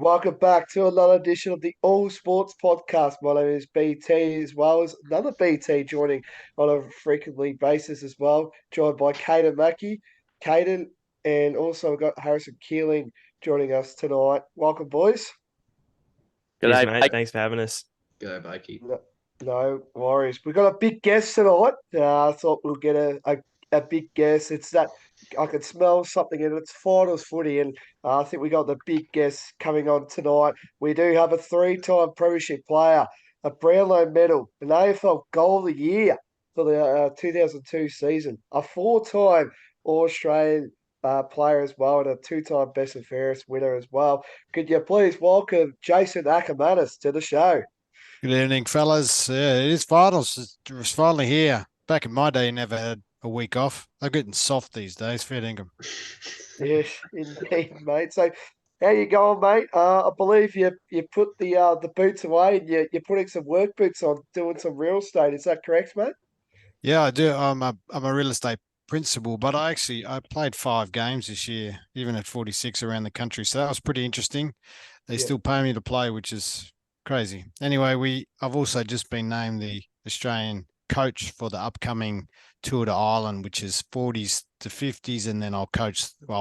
Welcome back to another edition of the All Sports Podcast. My name is BT, as well as another BT joining on a frequently basis as well, joined by Caden Mackey, Caden, and also we've got Harrison Keeling joining us tonight. Welcome, boys. Cheers, G'day, mate. mate. Thanks for having us. Go, Bakey. No, no worries. We've got a big guest tonight. I thought we'll get a big guest. It's that I can smell something in its finals footy, and I think we got the big guest coming on tonight. We do have a three-time premiership player, a Brownlow medal, an AFL Goal of the Year for the 2002 season, a four-time All-Australian player as well, and a two-time Best and Fairest winner as well. Could you please welcome Jason Akermanis to the show? Good evening, fellas. Yeah, it is finals. It's finally here. Back in my day, you never had a week off. They're getting soft these days. Fair dinkum. Yes, indeed, mate. So, how you going, mate? I believe you put the boots away and you're putting some work boots on, doing some real estate. Is that correct, mate? Yeah, I do. I'm a real estate principal, but I played 5 games this year, even at 46 around the country. So that was pretty interesting. They Yeah. still pay me to play, which is crazy. Anyway, I've also just been named the Australian coach for the upcoming Tour to Ireland, which is 40s to 50s, and then I'll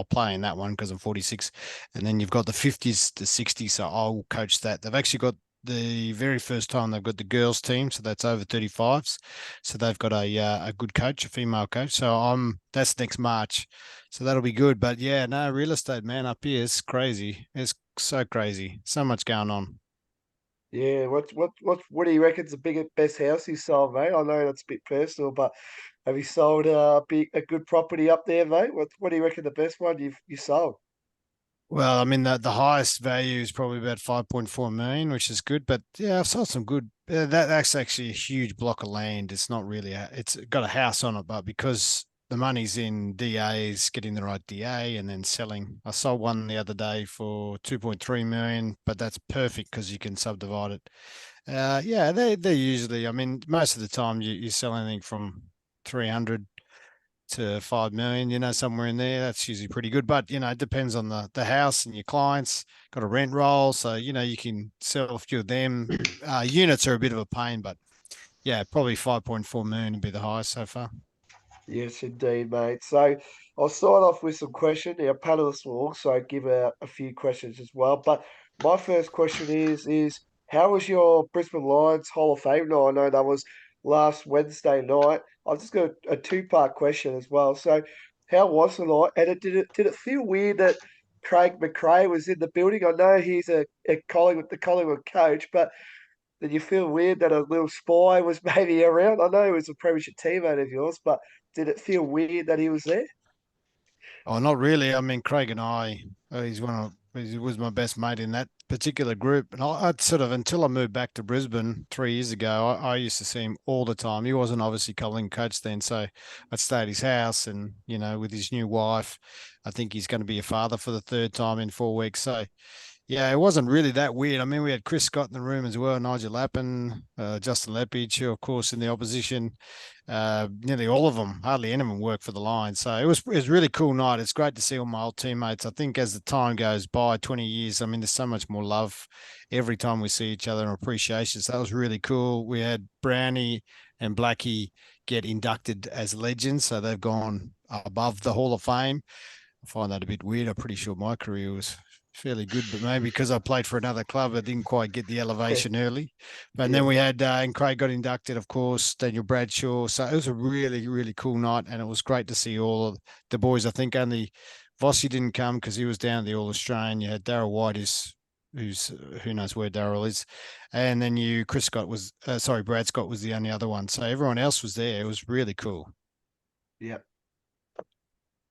play in that one because I'm 46, and then you've got the 50s to 60s, so I'll coach that. They've actually got the very first time they've got the girls team, so that's over 35s, so they've got a good coach, a female coach. So that's next March, so that'll be good. But yeah, no, real estate, man, up here is crazy. It's so crazy, so much going on. Yeah. What do you reckon's the biggest best house you sold, mate? I know that's a bit personal, but have you sold a good property up there, mate? What do you reckon the best one you sold? Well, I mean, the highest value is probably about 5.4 million, which is good. But yeah, I've sold some good. That's actually a huge block of land. It's not really it's got a house on it, but because the money's in DAs, getting the right DA and then selling. I sold one the other day for 2.3 million, but that's perfect because you can subdivide it. Yeah, they're usually, I mean, most of the time you sell anything from 300 to 5 million, somewhere in there. That's usually pretty good. But, it depends on the house and your clients. Got a rent roll. So, you can sell a few of them. Units are a bit of a pain, but yeah, probably 5.4 million would be the highest so far. Yes, indeed, mate. So I'll start off with some questions. Our panelists will also give a few questions as well. But my first question is how was your Brisbane Lions Hall of Fame night? I know that was last Wednesday night. I've just got a two-part question as well. So how was the night? And did it feel weird that Craig McRae was in the building? I know he's a Collingwood coach, but did you feel weird that a little spy was maybe around? I know he was a premiership teammate of yours, but did it feel weird that he was there? Oh, not really. I mean, Craig and I, he was my best mate in that particular group. And I'd sort of, until I moved back to Brisbane 3 years ago, I used to see him all the time. He wasn't obviously Collingwood coach then. So I'd stay at his house and, with his new wife, I think he's going to be a father for the third time in 4 weeks. So yeah, it wasn't really that weird. I mean, we had Chris Scott in the room as well, Nigel Lappin, Justin Leppich, who, of course, in the opposition. Nearly all of them, hardly any of them worked for the Lions. So it was a really cool night. It's great to see all my old teammates. I think as the time goes by, 20 years, I mean, there's so much more love every time we see each other and appreciation. So that was really cool. We had Brownie and Blackie get inducted as legends. So they've gone above the Hall of Fame. I find that a bit weird. I'm pretty sure my career was fairly good, but maybe because I played for another club, I didn't quite get the elevation early. And then we had, and Craig got inducted, of course, Daniel Bradshaw. So it was a really, really cool night. And it was great to see all of the boys. I think only Vossi didn't come because he was down at the All Australian. You had Daryl White, who knows where Daryl is. And then Brad Scott was the only other one. So everyone else was there. It was really cool. Yep.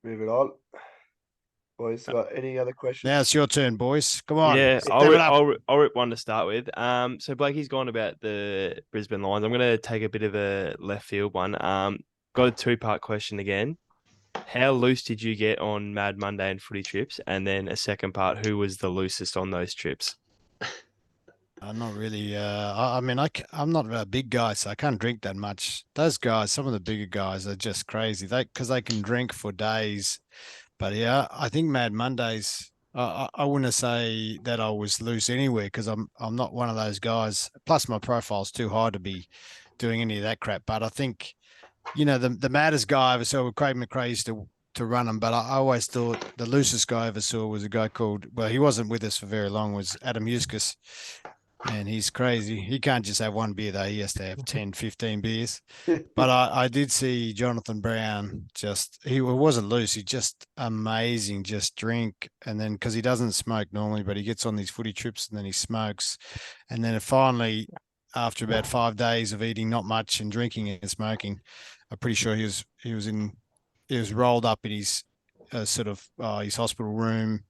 Moving on. Boys, got any other questions? Now it's your turn, boys. Come on. Yeah, Step I'll it rip, up. I'll rip one to start with. So Blakey's gone about the Brisbane Lions. I'm going to take a bit of a left field one. Got a two-part question again. How loose did you get on Mad Monday and footy trips? And then a second part, who was the loosest on those trips? I'm not really. I mean, I'm not a big guy, so I can't drink that much. Those guys, some of the bigger guys, are just crazy. Because they can drink for days. But yeah, I think Mad Mondays. I wouldn't say that I was loose anywhere because I'm not one of those guys. Plus, my profile's too high to be doing any of that crap. But I think, the maddest guy I ever saw, Craig McRae used to run them, but I always thought the loosest guy I ever saw was a guy called, well, he wasn't with us for very long, was Adam Euskis. And he's crazy. He can't just have one beer, though. He has to have 10, 15 beers. But I did see Jonathan Brown he wasn't loose. He just amazing, just drink. And then, because he doesn't smoke normally, but he gets on these footy trips and then he smokes. And then finally, after about 5 days of eating not much and drinking and smoking, I'm pretty sure he was rolled up in his his hospital room,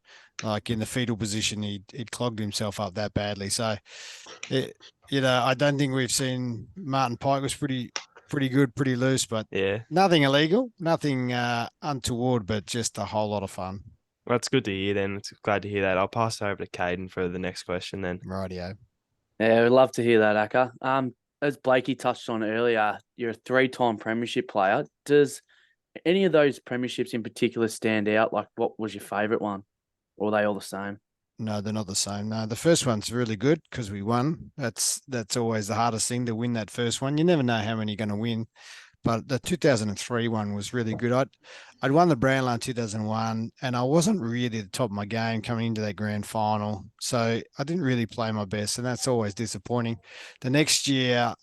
like in the fetal position. He'd clogged himself up that badly. So, I don't think we've seen Martin Pike was pretty good, pretty loose, but Yeah. nothing illegal, nothing untoward, but just a whole lot of fun. Well, that's good to hear then. It's glad to hear that. I'll pass it over to Caden for the next question then. Rightio. Yeah, we'd love to hear that, Acker. As Blakey touched on earlier, you're a 3-time premiership player. Does any of those premierships in particular stand out? Like, what was your favourite one? Or are they all the same? No, they're not the same. No, the first one's really good because we won. That's always the hardest thing, to win that first one. You never know how many you're going to win. But the 2003 one was really good. I'd won the Brownlow in 2001, and I wasn't really at the top of my game coming into that grand final. So I didn't really play my best, and that's always disappointing. The next year,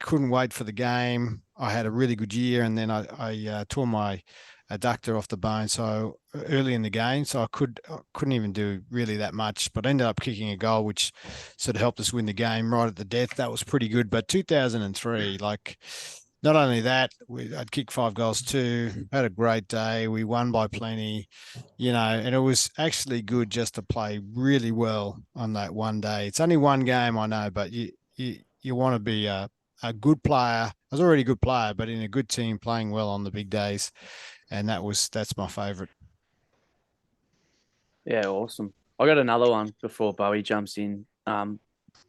couldn't wait for the game. I had a really good year, and then I tore my adductor off the bone so early in the game, so I couldn't even do really that much, but I ended up kicking a goal which sort of helped us win the game right at the death. That was pretty good. But 2003, like, not only that, I'd kicked 5 goals too, had a great day, we won by plenty, and it was actually good just to play really well on that one day. It's only one game, I know, but you want to be a good player. I was already a good player, but in a good team playing well on the big days. And that's my favourite. Yeah, awesome. I got another one before Bowie jumps in.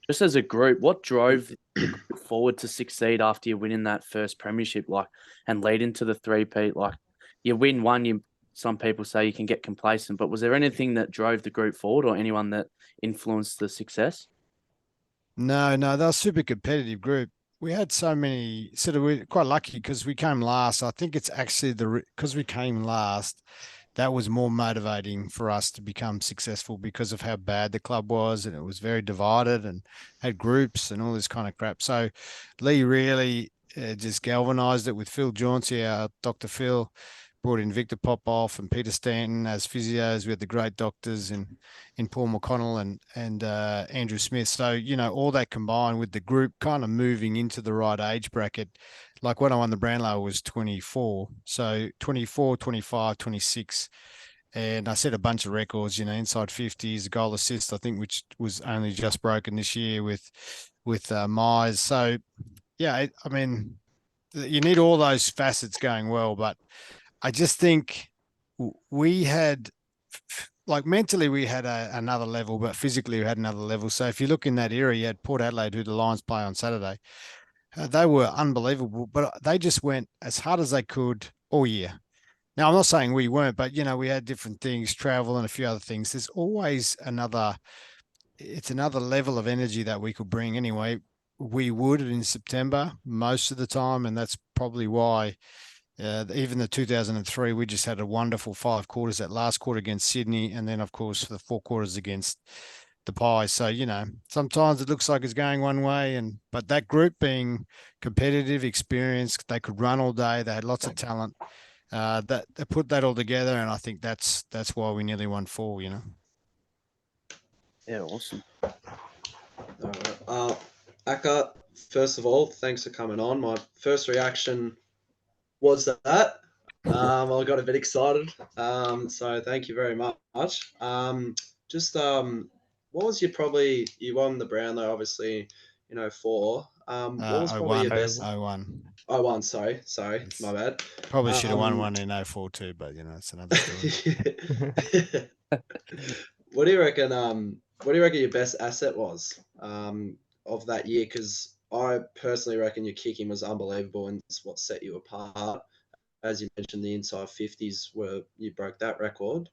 Just as a group, what drove the group forward to succeed after you winning that first premiership, and lead into the three-peat? Like, you win one, some people say you can get complacent, but was there anything that drove the group forward, or anyone that influenced the success? No, they're a super competitive group. We had so many, we're quite lucky because we came last. I think it's actually because we came last, that was more motivating for us to become successful because of how bad the club was, and it was very divided and had groups and all this kind of crap. So Lee really just galvanized it with Phil Jauncey, our Dr. Phil, brought in Victor Popoff and Peter Stanton as physios. We had the great doctors in Paul McConnell and Andrew Smith. So, all that combined with the group kind of moving into the right age bracket. Like when I won the Brownlow, I was 24. So 24, 25, 26. And I set a bunch of records, inside 50s, goal assist, I think, which was only just broken this year with Myers. So, yeah, I mean, you need all those facets going well, but I just think we had, like, mentally we had another level, but physically we had another level. So if you look in that era, you had Port Adelaide, who the Lions play on Saturday. They were unbelievable, but they just went as hard as they could all year. Now, I'm not saying we weren't, but, we had different things, travel and a few other things. There's always it's another level of energy that we could bring anyway. We would in September most of the time, and that's probably why even the 2003, we just had a wonderful 5 quarters. That last quarter against Sydney, and then, of course, the 4 quarters against the Pies. So, sometimes it looks like it's going one way, but that group being competitive, experienced, they could run all day. They had lots of talent. That they put that all together, and I think that's why we nearly won 4. Yeah, awesome. Akka, first of all, thanks for coming on. My first reaction was that I got a bit excited. So thank you very much. What was you won the Brownlow, obviously, 04. What was probably your best? 01. 01, sorry, my bad. Probably should have won one in 04 too, but it's another story. What do you reckon? What do you reckon your best asset was of that year? Because I personally reckon your kicking was unbelievable, and it's what set you apart. As you mentioned, the inside 50s you broke that record.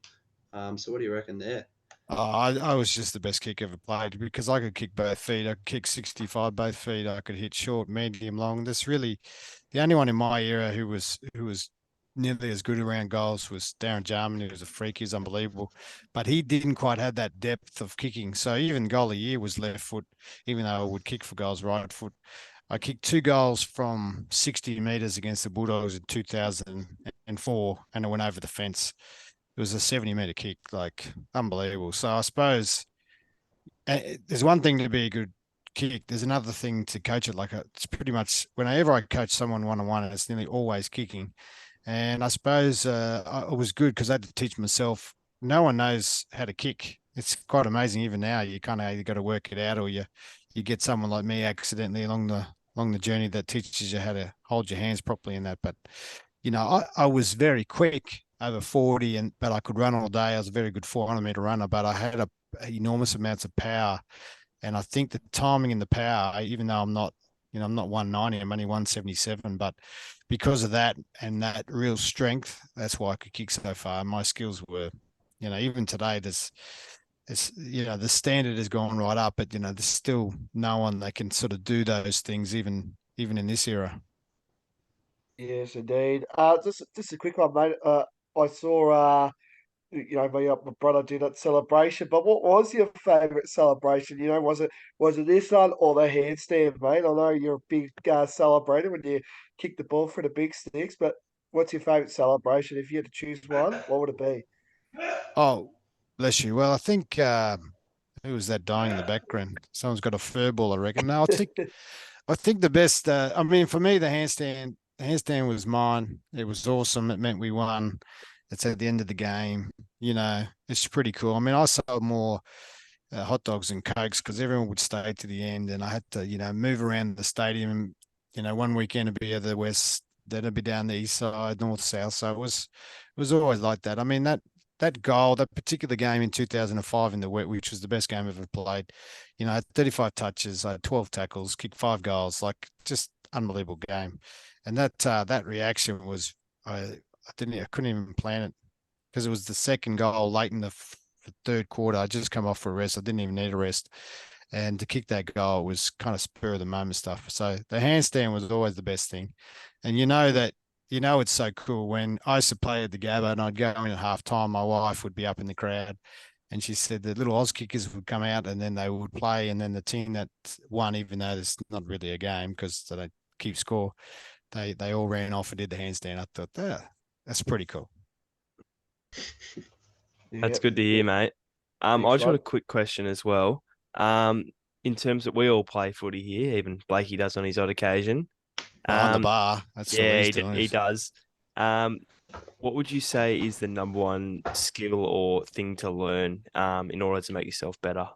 So what do you reckon there? I was just the best kick ever played because I could kick both feet. I could kick 65 both feet. I could hit short, medium, long. That's really the only one in my era who was nearly as good around goals was Darren Jarman. He was a freak. He's unbelievable, but he didn't quite have that depth of kicking. So even goal of the year was left foot, even though I would kick for goals right foot. I kicked 2 goals from 60 meters against the Bulldogs in 2004, and it went over the fence. It was a 70-meter kick, like unbelievable. So I suppose there's one thing to be a good kick. There's another thing to coach it. Like it's pretty much whenever I coach someone one-on-one, it's nearly always kicking. And I suppose it was good because I had to teach myself. No one knows how to kick. It's quite amazing. Even now, you kind of either got to work it out, or you get someone like me accidentally along the journey that teaches you how to hold your hands properly in that. But I was very quick over 40, but I could run all day. I was a very good 400-meter runner, but I had enormous amounts of power. And I think the timing and the power, even though I'm not 190, I'm only 177, but because of that and that real strength, that's why I could kick so far. My skills were, even today, the standard has gone right up, but there's still no one that can sort of do those things even in this era. Yes, indeed. Just a quick one, mate. I saw my brother did that celebration. But what was your favourite celebration? Was it this one or the handstand, mate? I know you're a big celebrator when you kick the ball for the big sticks. But what's your favourite celebration? If you had to choose one, what would it be? Oh, bless you. Well, I think who was that dying in the background? Someone's got a fur ball, I reckon. No, I think the best. I mean, for me, the handstand was mine. It was awesome. It meant we won. It's at the end of the game. It's pretty cool. I mean, I sold more hot dogs and cokes because everyone would stay to the end, and I had to, move around the stadium. One weekend it'd be at the west, then it'd be down the east side, north, south. So it was always like that. I mean, that goal, that particular game in 2005 in the wet, which was the best game I've ever played. I had 35 touches, I had 12 tackles, kicked 5 goals, like just unbelievable game. And that reaction was, I couldn't even plan it because it was the second goal late in the third quarter. I just come off for a rest. I didn't even need a rest. And to kick that goal was kind of spur of the moment stuff. So the handstand was always the best thing. And it's so cool when I used to play at the Gabba and I'd go in at halftime, my wife would be up in the crowd and she said the little Oz kickers would come out and then they would play. And then the team that won, even though there's not really a game because they don't keep score, they all ran off and did the handstand. I thought, that's pretty cool. That's good to hear, mate. I Thanks, just got a mate. quick question as well. In terms of we all play footy here, even Blakey does on his odd occasion. On the bar, that's all Yeah, he's doing. he does. What would you say is the number one skill or thing to learn in order to make yourself better?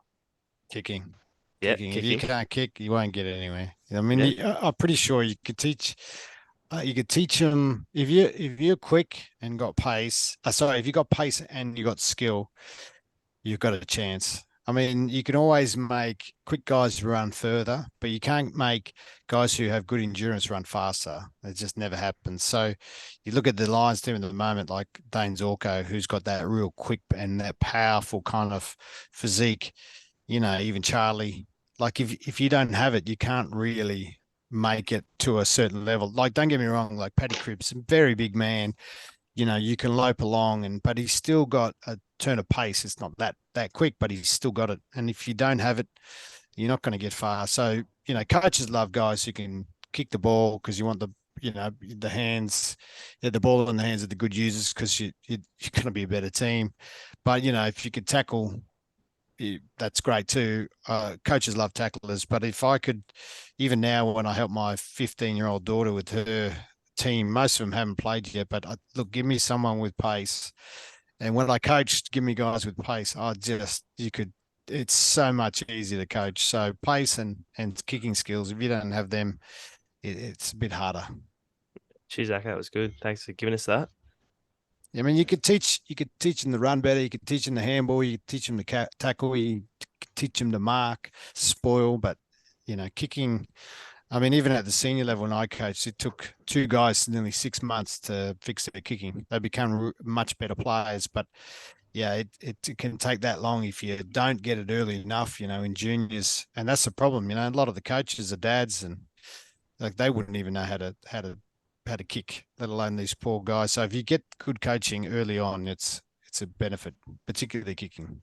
Kicking. Yeah, Kicking. If you kicking. can't kick, you won't get anywhere. I mean, Yeah. I'm pretty sure you could teach. You could teach them if you're quick and got pace. If you got pace and you got skill, you've got a chance. I mean, you can always make quick guys run further, but you can't make guys who have good endurance run faster. It just never happens. So you look at the Lions team at the moment, like Dane Zorko, who's got that real quick and that powerful kind of physique. Even Charlie. Like if you don't have it, you can't really make it to a certain level. Like, don't get me wrong, like Paddy Cripps, a very big man. You can lope along but he's still got a turn of pace. It's not that quick, but he's still got it. And if you don't have it, you're not going to get far. So, coaches love guys who can kick the ball because you want the hands, the ball in the hands of the good users because you're going to be a better team. But, if you could tackle, that's great too. Coaches love tacklers, but if I could, even now when I help my 15-year-old daughter with her team, most of them haven't played yet, but look, give me someone with pace. And when I coached, give me guys with pace. It's so much easier to coach. So pace and kicking skills, if you don't have them, it's a bit harder. Cheers, Zach. That was good. Thanks for giving us that. I mean, you could teach them to run better. You could teach them the handball. You could teach them to tackle. You could teach them to mark, spoil. But, kicking, I mean, even at the senior level when I coached, it took 2 guys nearly 6 months to fix their kicking. They become much better players. But yeah, it can take that long if you don't get it early enough, in juniors. And that's the problem, a lot of the coaches are dads and like they wouldn't even know how to kick, let alone these poor guys. So if you get good coaching early on, it's a benefit, particularly kicking.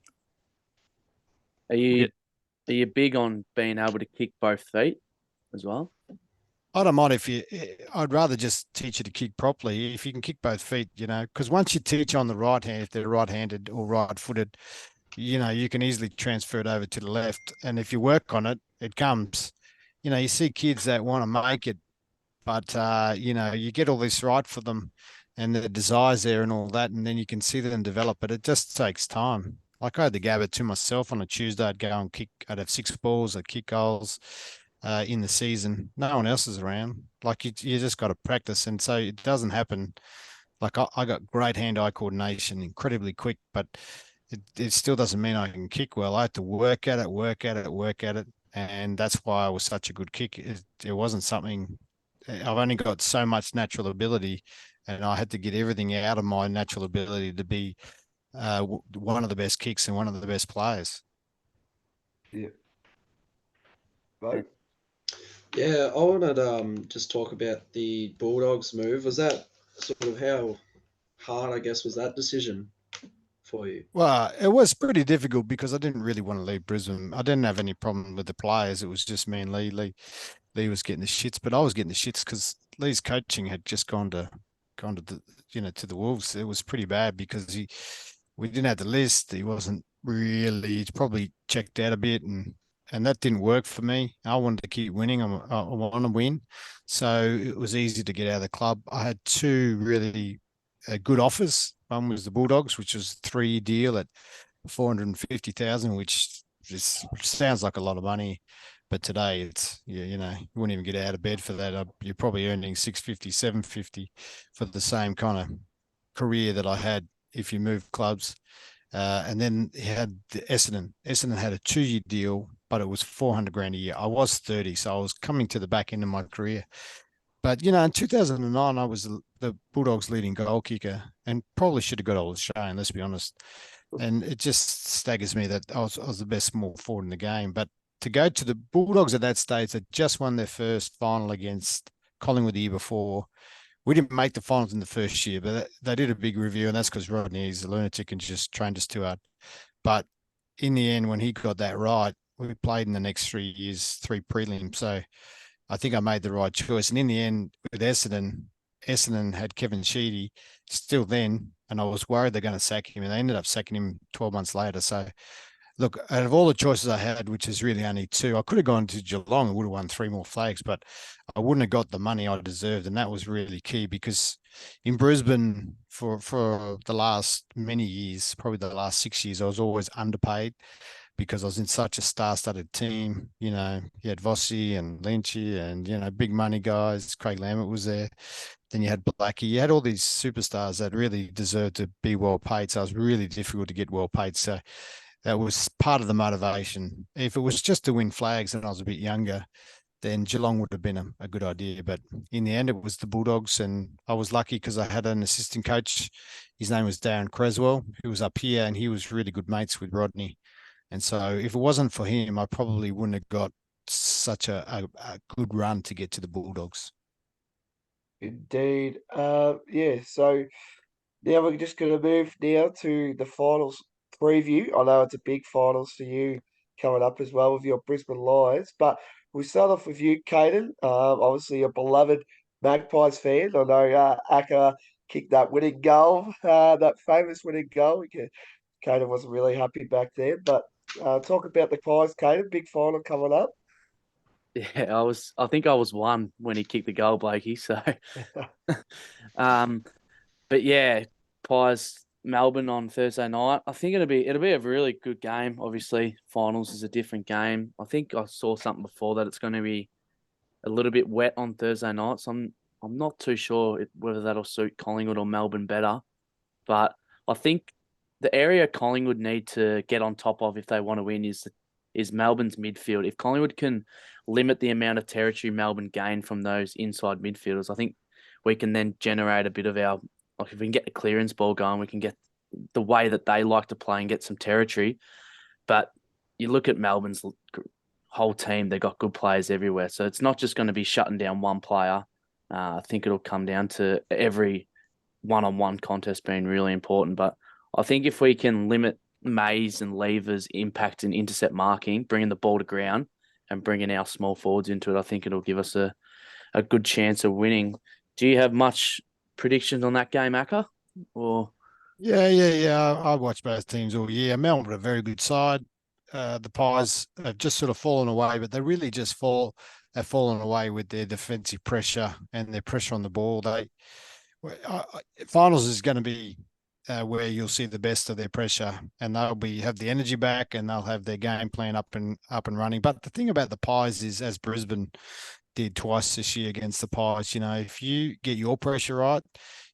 Are you are you big on being able to kick both feet as well? I don't mind if you. I'd rather just teach you to kick properly. If you can kick both feet, because once you teach on the right hand, if they're right-handed or right-footed, you can easily transfer it over to the left. And if you work on it, it comes. You see kids that want to make it, but you get all this right for them, and the desires there and all that, and then you can see them develop. But it just takes time. Like I had the Gabba to myself on a Tuesday. I'd go and kick. I'd have 6 balls. I'd kick goals in the season. No one else is around. Like you just got to practice, and so it doesn't happen. Like I got great hand-eye coordination, incredibly quick, but it still doesn't mean I can kick well. I had to work at it, work at it, work at it, and that's why I was such a good kick. It wasn't something. I've only got so much natural ability, and I had to get everything out of my natural ability to be one of the best kicks and one of the best players. Yeah. Right. Yeah, I wanted to just talk about the Bulldogs move. Was that sort of how hard, I guess, was that decision for you? Well, it was pretty difficult because I didn't really want to leave Brisbane. I didn't have any problem with the players. It was just me and Lee. Lee was getting the shits, but I was getting the shits because Lee's coaching had just gone to the to the Wolves. It was pretty bad because we didn't have the list. He wasn't really. He's probably checked out a bit, and that didn't work for me. I wanted to keep winning. I want to win, so it was easy to get out of the club. I had two really good offers. One was the Bulldogs, which was a 3-year deal at 450,000, which just sounds like a lot of money. But today it's, you wouldn't even get out of bed for that. You're probably earning 650, 750 for the same kind of career that I had if you move clubs. And then he had the Essendon. Essendon had a 2-year deal, but it was 400 grand a year. I was 30, so I was coming to the back end of my career. But in 2009, I was the Bulldogs' leading goal kicker, and probably should have got all the shine. Let's be honest. And it just staggers me that I was the best small forward in the game. But to go to the Bulldogs at that stage, that just won their first final against Collingwood the year before. We didn't make the finals in the first year, but they did a big review, and that's because Rodney is a lunatic and just trained us too hard. But in the end, when he got that right, we played in the next 3 years, 3 prelims. So I think I made the right choice. And in the end, with Essendon had Kevin Sheedy still then, and I was worried they're going to sack him, and they ended up sacking him 12 months later. So, look, out of all the choices I had, which is really only 2, I could have gone to Geelong and would have won 3 more flags, but I wouldn't have got the money I deserved, and that was really key because in Brisbane for the last many years, probably the last 6 years, I was always underpaid because I was in such a star-studded team. You had Vossi and Lynchy and, big money guys. Craig Lambert was there. Then you had Blackie. You had all these superstars that really deserved to be well paid. So it was really difficult to get well paid. So that was part of the motivation. If it was just to win flags and I was a bit younger, then Geelong would have been a good idea. But in the end, it was the Bulldogs. And I was lucky because I had an assistant coach. His name was Darren Creswell, who was up here, and he was really good mates with Rodney. And so if it wasn't for him, I probably wouldn't have got such a good run to get to the Bulldogs. Indeed. Yeah, so now we're just going to move now to the finals preview. I know it's a big finals for you coming up as well with your Brisbane Lions, but we'll start off with you, Caden. Obviously a beloved Magpies fan. I know Acker kicked that winning goal, that famous winning goal. Caden wasn't really happy back then, but talk about the Pies, Caden. Big final coming up. Yeah, I think I was 1 when he kicked the goal, Blakey. So, but yeah, Pies Melbourne on Thursday night. I think it'll be a really good game. Obviously, finals is a different game. I think I saw something before that it's going to be a little bit wet on Thursday night. So I'm not too sure whether that'll suit Collingwood or Melbourne better. But I think the area Collingwood need to get on top of if they want to win is Melbourne's midfield. If Collingwood can limit the amount of territory Melbourne gain from those inside midfielders, I think we can then generate a bit of our, like if we can get the clearance ball going, we can get the way that they like to play and get some territory. But you look at Melbourne's whole team; they've got good players everywhere. So it's not just going to be shutting down one player. I think it'll come down to every one-on-one contest being really important. But I think if we can limit Mays and Lever's impact and intercept marking, bringing the ball to ground and bringing our small forwards into it, I think it'll give us a good chance of winning. Do you have much predictions on that game, Acker? Or Yeah. I watched both teams all year. Melbourne are a very good side. The Pies have just sort of fallen away, but they really have fallen away with their defensive pressure and their pressure on the ball. Finals is going to be where you'll see the best of their pressure, and they'll have the energy back, and they'll have their game plan up and running. But the thing about the Pies is, as Brisbane did twice this year against the Pies, if you get your pressure right,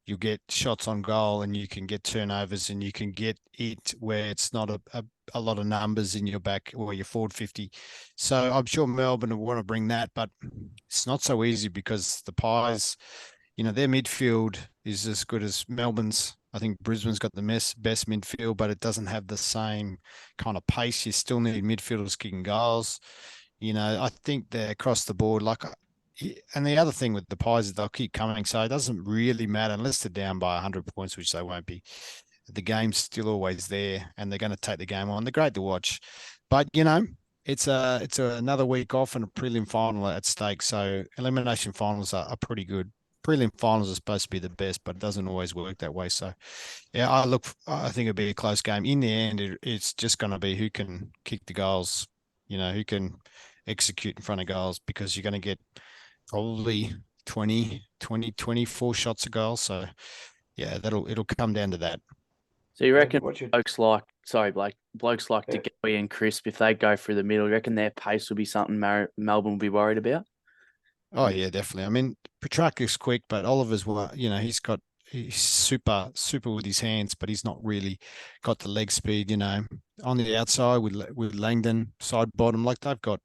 you'll get shots on goal, and you can get turnovers, and you can get it where it's not a lot of numbers in your back or your forward 50. So I'm sure Melbourne will want to bring that, but it's not so easy because the Pies, their midfield is as good as Melbourne's. I think Brisbane's got the best midfield, but it doesn't have the same kind of pace. You still need midfielders kicking goals. I think they're across the board. And the other thing with the Pies is they'll keep coming, so it doesn't really matter unless they're down by 100 points, which they won't be. The game's still always there, and they're going to take the game on. They're great to watch, but it's another week off and a prelim final at stake. So elimination finals are pretty good. Prelim finals are supposed to be the best, but it doesn't always work that way. So, yeah, I think it'll be a close game. In the end, it's just going to be who can kick the goals, who can execute in front of goals, because you're going to get probably 24 shots a goal. So, yeah, it'll come down to that. So you reckon blokes like DeGoey and Crisp, if they go through the middle, you reckon their pace will be something Melbourne will be worried about? Oh yeah, definitely. I mean, Petrarca's quick, but Oliver's he's super with his hands, but he's not really got the leg speed. On the outside with Langdon side bottom, like they've got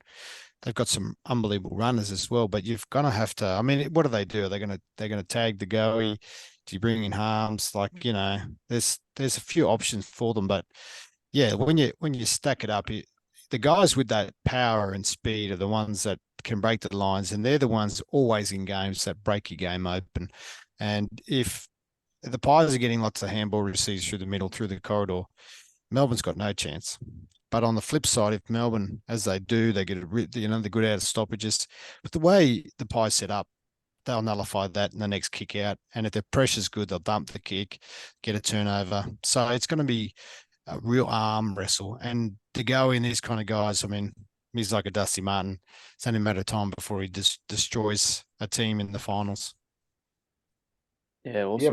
some unbelievable runners as well. But you've gonna have to. I mean, what do? They're gonna tag the goey. Do you bring in Harms? There's a few options for them, but yeah, when you stack it up, the guys with that power and speed are the ones that can break the lines, and they're the ones always in games that break your game open. And if the Pies are getting lots of handball receives through the middle, through the corridor, Melbourne's got no chance. But on the flip side, if Melbourne, as they do, they get they're good out of stoppages. But the way the Pies set up, they'll nullify that in the next kick out. And if their pressure's good, they'll dump the kick, get a turnover. So it's going to be a real arm wrestle. And to go in these kind of guys, I mean, he's like a Dusty Martin. It's only a matter of time before he just destroys a team in the finals. Yeah, awesome. Do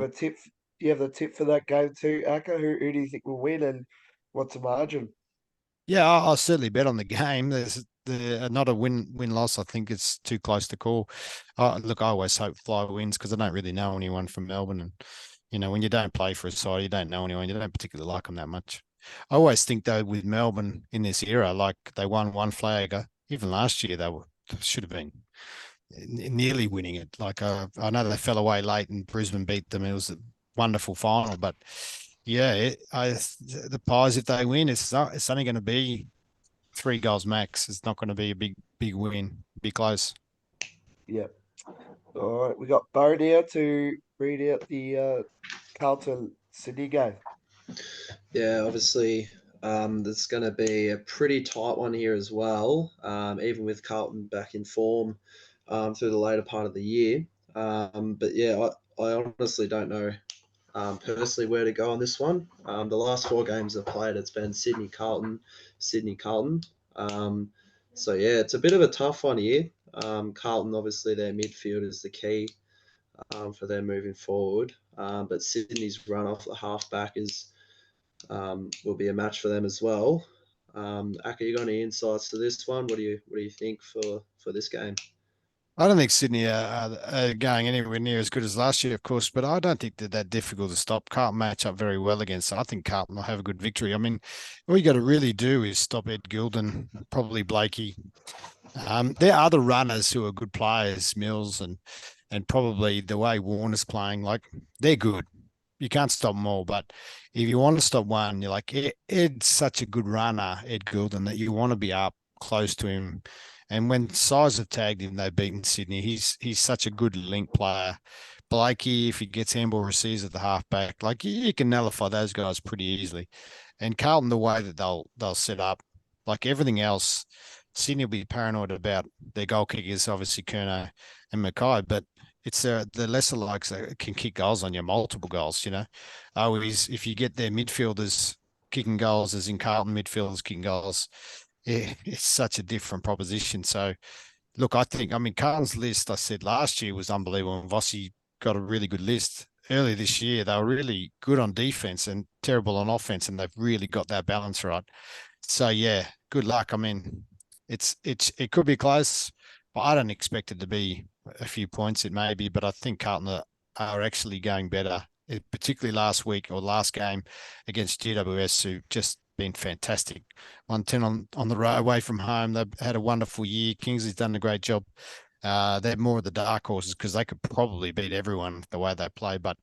you have the tip for that game too, Acker? Who do you think will win, and what's the margin? Yeah, I'll certainly bet on the game. There's not a win-loss. I think it's too close to call. Look, I always hope Fly wins because I don't really know anyone from Melbourne. And, when you don't play for a side, you don't know anyone. You don't particularly like them that much. I always think, though, with Melbourne in this era, like they won one flag. Even last year, they should have been nearly winning it. Like I know they fell away late and Brisbane beat them. It was a wonderful final, but yeah, the Pies, if they win, it's only going to be 3 goals max. It's not going to be a big win. Be close. Yeah. All right, we got Bo now to read out the Carlton Sydney game. Yeah, obviously, there's going to be a pretty tight one here as well, even with Carlton back in form through the later part of the year. But yeah, I honestly don't know personally where to go on this one. The last 4 games I've played, it's been Sydney Carlton. So yeah, it's a bit of a tough one here. Carlton, obviously, their midfield is the key for them moving forward. But Sydney's run off the halfback will be a match for them as well. Aka, you got any insights to this one? What do you think for this game? I don't think Sydney are going anywhere near as good as last year, of course, but I don't think they're that difficult to stop. Carlton match up very well against. I think Carlton will have a good victory. I mean, all you got to really do is stop Ed Gilden, probably Blakey. There are other runners who are good players, Mills and probably the way Warner's playing. Like they're good. you can't stop them all. But if you want to stop one, you're like, Ed's such a good runner, Ed Goulden, that you want to be up close to him. And when Size have tagged him, they've beaten Sydney. He's such a good link player. Blakey, if he gets handball receives at the halfback, like you can nullify those guys pretty easily. And Carlton, the way that they'll set up, like everything else, Sydney will be paranoid about their goal kickers, obviously Curnow and Mackay, but it's the lesser likes that can kick goals on you, multiple goals, you know. If you get their midfielders kicking goals, as in Carlton midfielders kicking goals, it's such a different proposition. So, look, I mean, Carlton's list, I said last year was unbelievable, and Vossi got a really good list. Early this year, they were really good on defense and terrible on offense, and they've really got that balance right. So, yeah, good luck. I mean, it could be close, but I don't expect it to be a few points. It may be, but I think Carlton are actually going better, particularly last week or last game against GWS, who just been fantastic. 110 on the road away from home. They've had a wonderful year. Kingsley's done a great job. They're more of the dark horses because they could probably beat everyone the way they play, but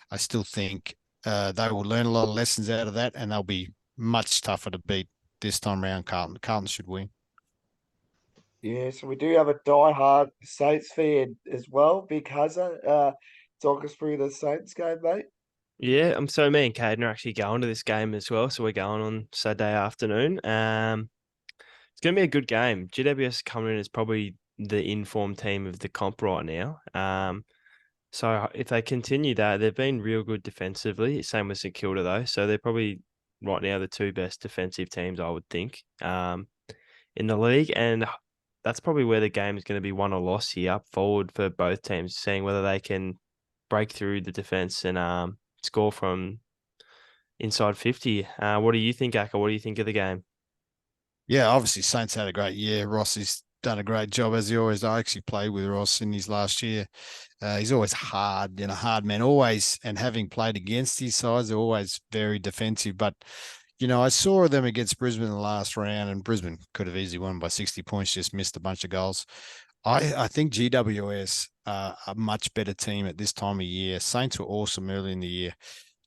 I still think they will learn a lot of lessons out of that, and they'll be much tougher to beat this time around. Carlton should win. Yeah, so we do have a die-hard Saints fan as well, Big Hazza. Talk us through the Saints game, mate. Yeah, so me and Caden are actually going to this game as well. So we're going on Saturday afternoon. It's going to be a good game. GWS coming in is probably the informed team of the comp right now. So if they continue that, they've been real good defensively. Same with St Kilda though. So they're probably right now the two best defensive teams, I would think, in the league. And that's probably where the game is going to be won or lost here, up forward for both teams, seeing whether they can break through the defense and score from inside 50. What do you think, Acker? What do you think of the game? Yeah, obviously Saints had a great year. Rossi's done a great job, as he always. I actually played with Ross in his last year. He's always hard, hard man, always. And having played against his sides, they're always very defensive. But, I saw them against Brisbane in the last round, and Brisbane could have easily won by 60 points, just missed a bunch of goals. I think GWS are a much better team at this time of year. Saints were awesome early in the year.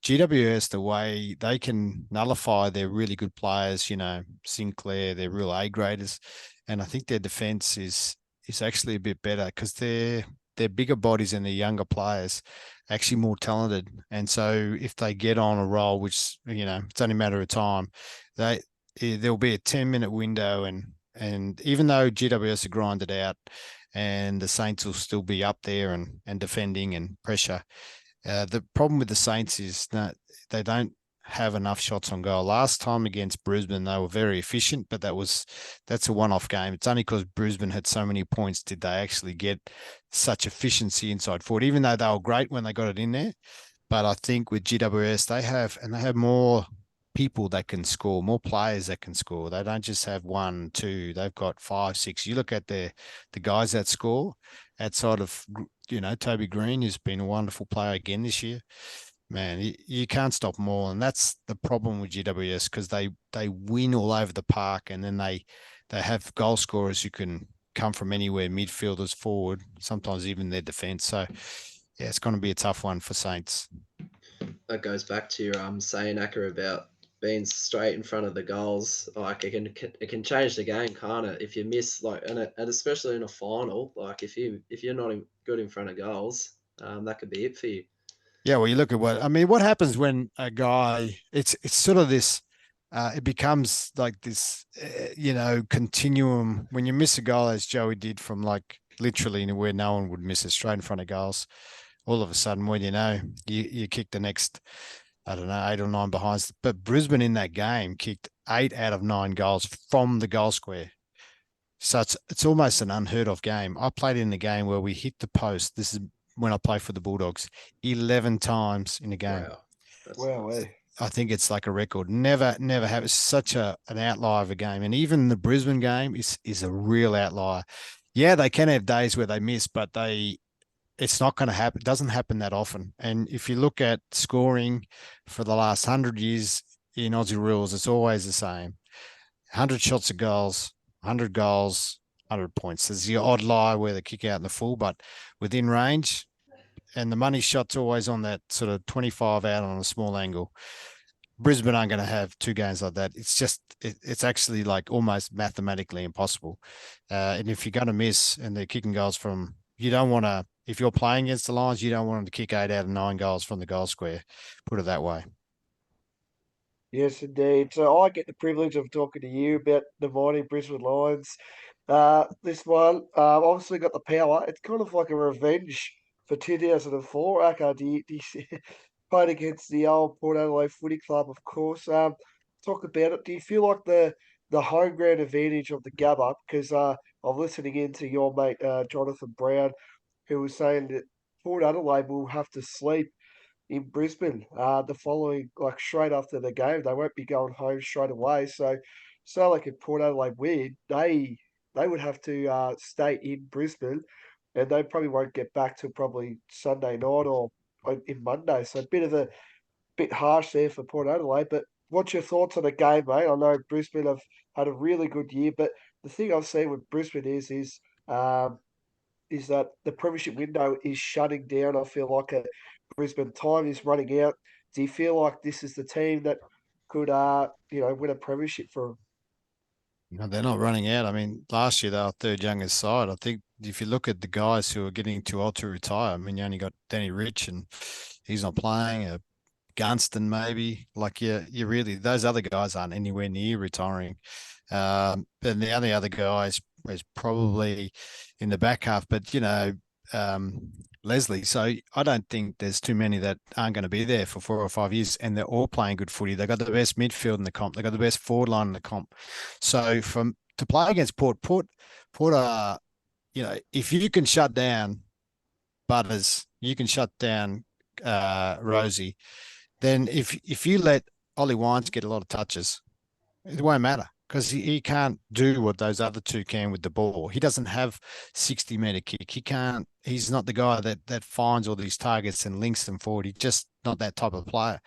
GWS, the way they can nullify their really good players, Sinclair, they're real A graders, and I think their defense is actually a bit better because they're bigger bodies and they're younger players, actually more talented. And so if they get on a roll, which it's only a matter of time, there'll be a 10-minute window, and even though GWS are grinded out, and the Saints will still be up there and defending and pressure. The problem with the Saints is that they don't have enough shots on goal. Last time against Brisbane, they were very efficient, but that's a one-off game. It's only because Brisbane had so many points did they actually get such efficiency inside forward, even though they were great when they got it in there. But I think with GWS, they have more people that can score, more players that can score. They don't just have one, two. They've got 5, 6. You look at the guys that score outside of Toby Green, who's been a wonderful player again this year. Man, you can't stop them all, and that's the problem with GWS because they win all over the park, and then they have goal scorers who can come from anywhere, midfielders, forward, sometimes even their defence. So, yeah, it's going to be a tough one for Saints. That goes back to your saying, Acker, about being straight in front of the goals. Like it can change the game, can't it? If you miss, and especially in a final, like if you're not good in front of goals, that could be it for you. Yeah, well, you look at what happens when a guy, it's sort of this, it becomes like this, continuum. When you miss a goal, as Joey did from like literally where no one would miss it, straight in front of goals, all of a sudden, when you kick the next, I don't know, 8 or 9 behinds. But Brisbane in that game kicked 8 out of 9 goals from the goal square. So it's almost an unheard of game. I played in the game where we hit the post. This is when I play for the Bulldogs, 11 times in a game. Wow. I think it's like a record. Never have. It's such an outlier of a game. And even the Brisbane game is a real outlier. Yeah, they can have days where they miss, but it's not going to happen. It doesn't happen that often. And if you look at scoring for the last 100 years in Aussie rules, it's always the same. 100 shots of goals, 100 goals, 100 points. There's the odd lie where they kick out in the full, but within range, and the money shot's always on that sort of 25 out on a small angle. Brisbane aren't going to have two games like that. It's just, it's actually like almost mathematically impossible. And if you're going to miss and they're kicking goals from, you don't want to, if you're playing against the Lions, you don't want them to kick 8 out of 9 goals from the goal square, put it that way. Yes, indeed. So I get the privilege of talking to you about the mighty Brisbane Lions. This one, obviously got the power. It's kind of like a revenge for 2004. Aka, do you see, played against the old Port Adelaide Footy Club, of course. Talk about it. Do you feel like the home ground advantage of the Gabba? Because I'm listening in to your mate Jonathan Brown, who was saying that Port Adelaide will have to sleep in Brisbane the following, like straight after the game. They won't be going home straight away. So like if Port Adelaide win, they would have to stay in Brisbane, and they probably won't get back till probably Sunday night or in Monday. So a bit harsh there for Port Adelaide. But what's your thoughts on the game, mate? I know Brisbane have had a really good year, but the thing I've seen with Brisbane um, is that the premiership window is shutting down. I feel like Brisbane time is running out. Do you feel like this is the team that could, win a premiership for them? No, they're not running out. I mean, last year they were third youngest side. I think if you look at the guys who are getting too old to retire, I mean, you only got Danny Rich and he's not playing. Gunston maybe. Like you really those other guys aren't anywhere near retiring. And the only other guy is probably in the back half. But Leslie. So I don't think there's too many that aren't going to be there for 4 or 5 years, and they're all playing good footy. They've got the best midfield in the comp. They've got the best forward line in the comp. So to play against Port are, if you can shut down Butters, you can shut down Rosie. Then if you let Ollie Wines get a lot of touches, it won't matter because he can't do what those other two can with the ball. He doesn't have 60-meter kick. He can't. He's not the guy that finds all these targets and links them forward. He's just not that type of player.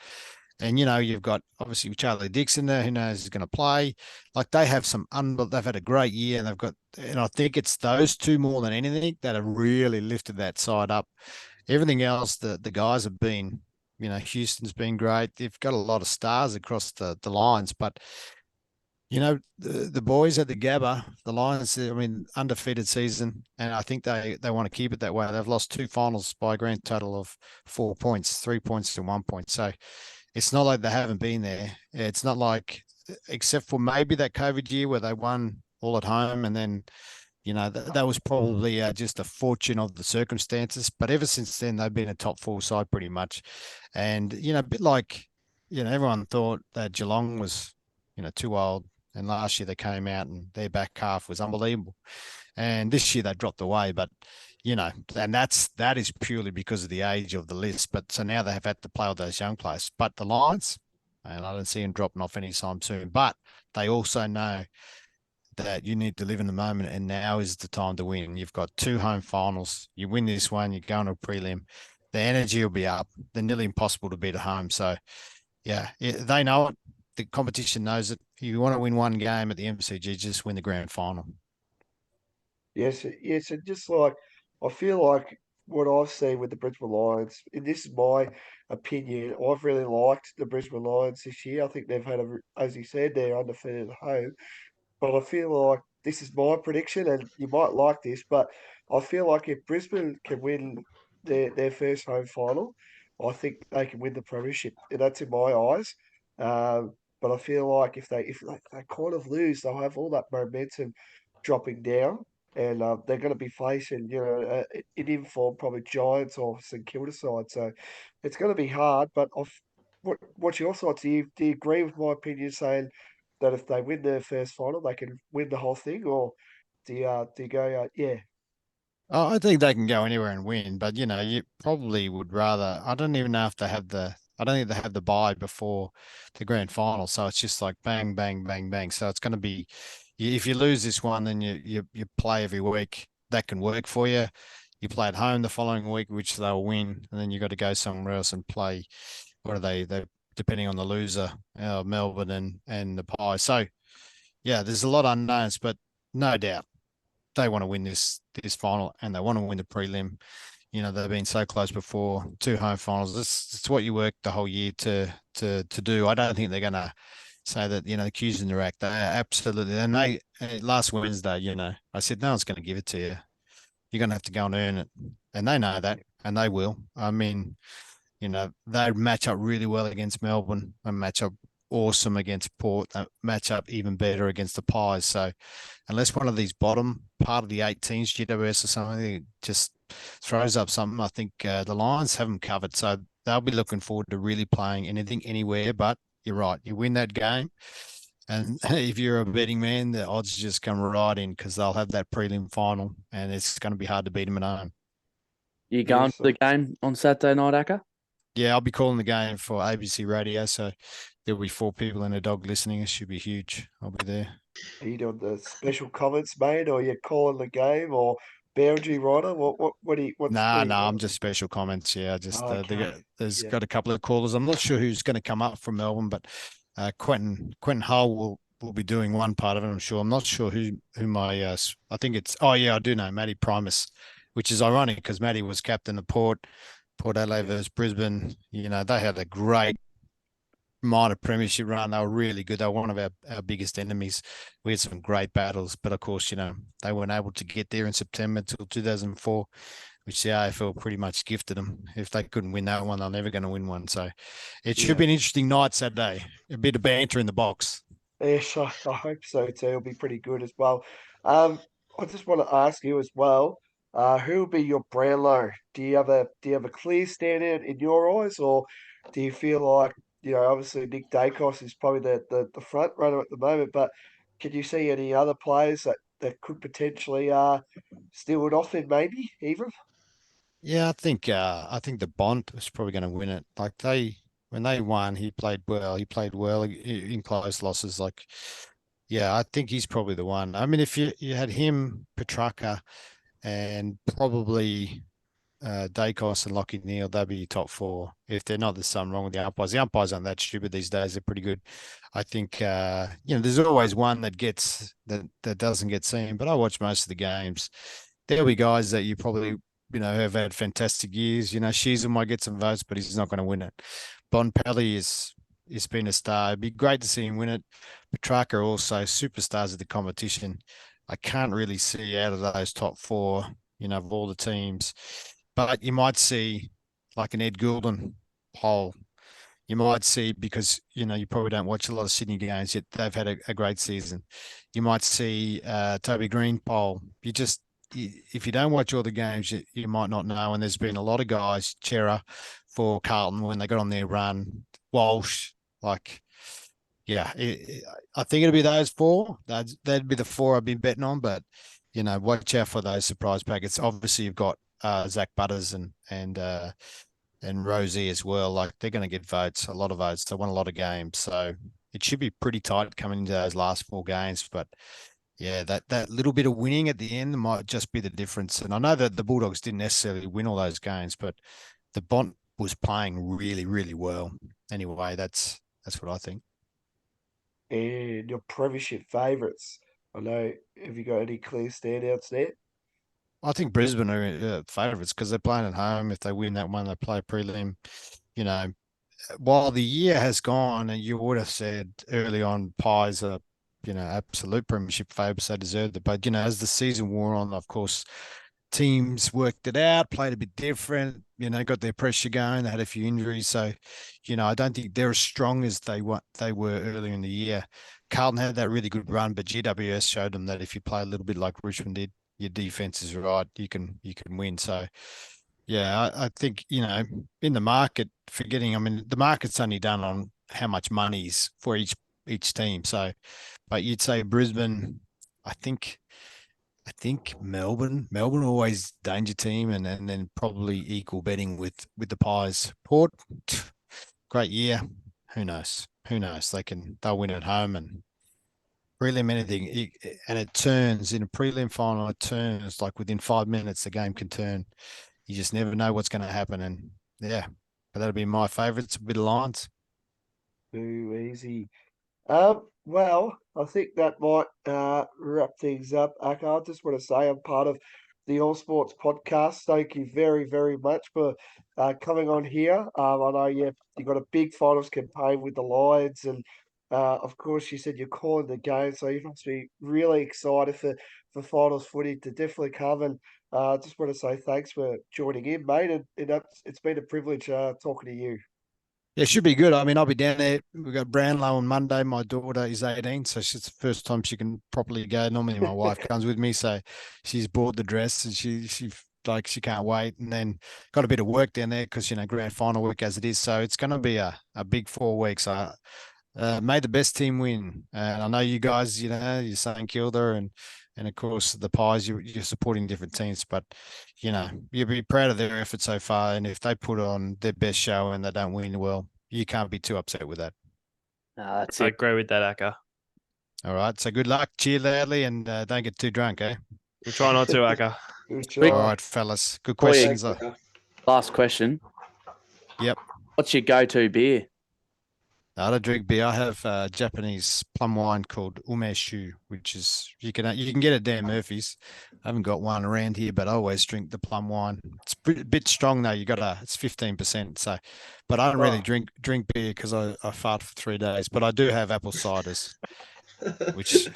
And you've got obviously Charlie Dixon there, who knows is going to play. Like they have they've had a great year, and I think it's those two more than anything that have really lifted that side up. Everything else, the guys have been. Houston's been great. They've got a lot of stars across the lines, but the boys at the Gabba, the Lions, I mean, undefeated season, and I think they want to keep it that way. They've lost 2 finals by a grand total of 4 points, 3 points to 1 point. So it's not like they haven't been there. It's not like, except for maybe that COVID year where they won all at home, and then that was probably just a fortune of the circumstances. But ever since then, they've been a top 4 side pretty much. And, a bit like, everyone thought that Geelong was, too old. And last year they came out and their back half was unbelievable. And this year they dropped away. But, and that is purely because of the age of the list. But so now they have had to play all those young players. But the Lions, and I don't see them dropping off anytime soon. But they also know that you need to live in the moment, and now is the time to win. You've got 2 home finals. You win this one, you're going to a prelim. The energy will be up. They're nearly impossible to beat at home. So, yeah, they know it. The competition knows it. If you want to win one game at the MCG, just win the grand final. Yes, yes, and just like I feel like what I've seen with the Brisbane Lions, and this is my opinion, I've really liked the Brisbane Lions this year. I think they've had as you said, they're undefeated at home. But I feel like this is my prediction, and you might like this, but I feel like if Brisbane can win their first home final, I think they can win the premiership. And that's in my eyes. But I feel like if they kind of lose, they'll have all that momentum dropping down, and they're going to be facing an informed probably Giants or St Kilda side. So it's going to be hard. But what's your thoughts? Do you agree with my opinion saying that if they win their first final, they can win the whole thing, or do you go, yeah, Oh, I think they can go anywhere and win, but you probably would rather. I don't even know if they have the. I don't think they have the bye before the grand final, so it's just like bang, bang, bang, bang. So it's going to be, if you lose this one, then you play every week. That can work for you. You play at home the following week, which they'll win, and then you got to go somewhere else and play. What are they? They depending on the loser, Melbourne and the Pies. So yeah, there's a lot of unknowns, but no doubt they want to win this final, and they want to win the prelim. they've been so close before, 2 home finals. It's what you work the whole year to do. I don't think they're going to say that, the Q's in the rack. They absolutely, and last Wednesday, I said, no one's going to give it to you. You're going to have to go and earn it. And they know that, and they will. I mean, they match up really well against Melbourne. They match up awesome against Port. They match up even better against the Pies. So unless one of these bottom part of the 8 teams, GWS or something, just throws up something, I think the Lions have them covered. So they'll be looking forward to really playing anything, anywhere. But you're right. You win that game. And if you're a betting man, the odds just come right in because they'll have that prelim final and it's going to be hard to beat them at home. You going to the game on Saturday night, Acker? Yeah, I'll be calling the game for ABC Radio. So there'll be 4 people and a dog listening. It should be huge. I'll be there. Are you doing the special comments, mate, or you calling the game, or boundary rider? What do you? What are you I'm doing? just special comments. Yeah, just Okay. there's Yeah. got a couple of callers. I'm not sure who's going to come up from Melbourne, but Quentin Hull will be doing one part of it. I'm not sure who my I think it's I do know Matty Primus, which is ironic because Matty was captain of Port Adelaide versus Brisbane. They had a great minor premiership run. They were really good. They were one of our biggest enemies. We had some great battles, but of course, they weren't able to get there in September until 2004, which the AFL pretty much gifted them. If they couldn't win that one, they're never going to win one. So it should be an interesting night Saturday. A bit of banter in the box. Yes, I hope so too. It'll be pretty good as well. I just want to ask you as well, who will be your Brownlow? Do you have a clear standout in your eyes, or do you feel like, obviously Nick Dacos is probably the front runner at the moment, but can you see any other players that could potentially steal it off in maybe even? Yeah, I think the Bond was probably going to win it. Like when they won, he played well. He played well in close losses. Like, yeah, I think he's probably the one. I mean, if you had him, Petrarca, and probably Dacos and Lockie Neal, they'd be your top 4. If they're not, there's something wrong with the umpires. The umpires aren't that stupid these days. They're pretty good. I think there's always one that doesn't get seen. But I watch most of the games. There'll be guys that you probably have had fantastic years. Sheezel might get some votes, but he's not going to win it. Bonpelli is been a star. It'd be great to see him win it. Petrarca also superstars of the competition. I can't really see out of those top 4, of all the teams. But you might see like an Ed Goulden poll. You might see, because you probably don't watch a lot of Sydney games, yet they've had a great season. You might see Toby Green poll. If you don't watch all the games, you might not know. And there's been a lot of guys, Chera for Carlton when they got on their run, Walsh, like, yeah, I think it'll be those 4. That'd be the 4 I've been betting on. But watch out for those surprise packets. Obviously, you've got Zach Butters and Rosie as well. Like, they're going to get votes, a lot of votes. They won a lot of games, so it should be pretty tight coming into those last 4 games. But yeah, that little bit of winning at the end might just be the difference. And I know that the Bulldogs didn't necessarily win all those games, but the Bont was playing really, really well. Anyway, that's what I think. And your premiership favourites? I know. Have you got any clear standouts there? I think Brisbane are favourites because they're playing at home. If they win that one, they play prelim. While the year has gone, and you would have said early on, Pies are, absolute premiership favourites. They deserved it. But, as the season wore on, of course, teams worked it out, played a bit different, got their pressure going. They had a few injuries. So, I don't think they're as strong as they were earlier in the year. Carlton had that really good run, but GWS showed them that if you play a little bit like Richmond did, your defense is right, you can win. So, yeah, I think, in the market, the market's only done on how much money's for each team. So, but you'd say Brisbane, I think Melbourne always danger team, and then probably equal betting with the Pies. Port, great year. Who knows? They'll win at home, and prelim anything, and it turns in a prelim final. It turns like within 5 minutes, the game can turn. You just never know what's going to happen, and yeah, but that'll be my favourites. A bit of Lions. Too easy. Well, I think that might wrap things up. Aka, I just want to say I'm part of the All Sports podcast. Thank you very, very much for coming on here. I know you got a big finals campaign with the Lions, and of course, you said you're calling the game, so you must be really excited for finals footy to definitely come. And just want to say thanks for joining in, mate. And it's been a privilege talking to you. Yeah, it should be good. I mean, I'll be down there. We've got Brownlow on Monday. My daughter is 18, so it's the first time she can properly go. Normally, my wife comes with me, so she's bought the dress and she can't wait. And then got a bit of work down there because grand final week as it is. So it's going to be a big 4 weeks. Made the best team win, and I know you guys. You're St Kilda and of course the Pies. You're supporting different teams, but you'll be proud of their effort so far. And if they put on their best show and they don't win, well, you can't be too upset with that. No, that's I it. agree with that, Acker. All right, so good luck, cheer loudly, and don't get too drunk, eh? We'll try not to, Acker. Good Quick- job. All right, fellas. Good Boy, questions. Thanks, Acker. Last question. Yep. What's your go-to beer? I don't drink beer. I have Japanese plum wine called umeshu, which is you can get it down Murphy's. I haven't got one around here, but I always drink the plum wine. It's a bit strong though. It's 15%. So, but I don't really drink beer because I fart for 3 days. But I do have apple ciders, which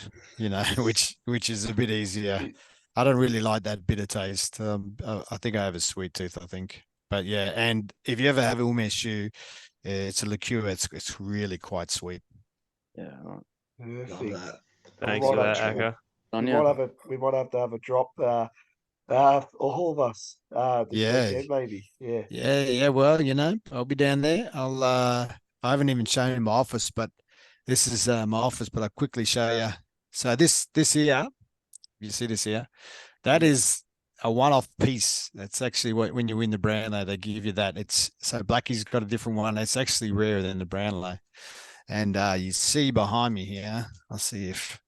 which is a bit easier. I don't really like that bitter taste. I think I have a sweet tooth. I think, but yeah. And if you ever have umeshu, it's a liqueur. It's really quite sweet. Yeah, right. Love Perfect. that. Thanks Right for up, that, Trevor. Acker. On We ya. might have to have a drop. All of us. This Yeah. weekend maybe. Yeah. Yeah. Well, I'll be down there. I haven't even shown you my office, but this is my office. But I'll quickly show you. So this here, you see this here? That is a one-off piece. That's actually when you win the Brownlow, they give you that. So Blackie's got a different one. It's actually rarer than the Brownlow. And you see behind me here, I'll see if.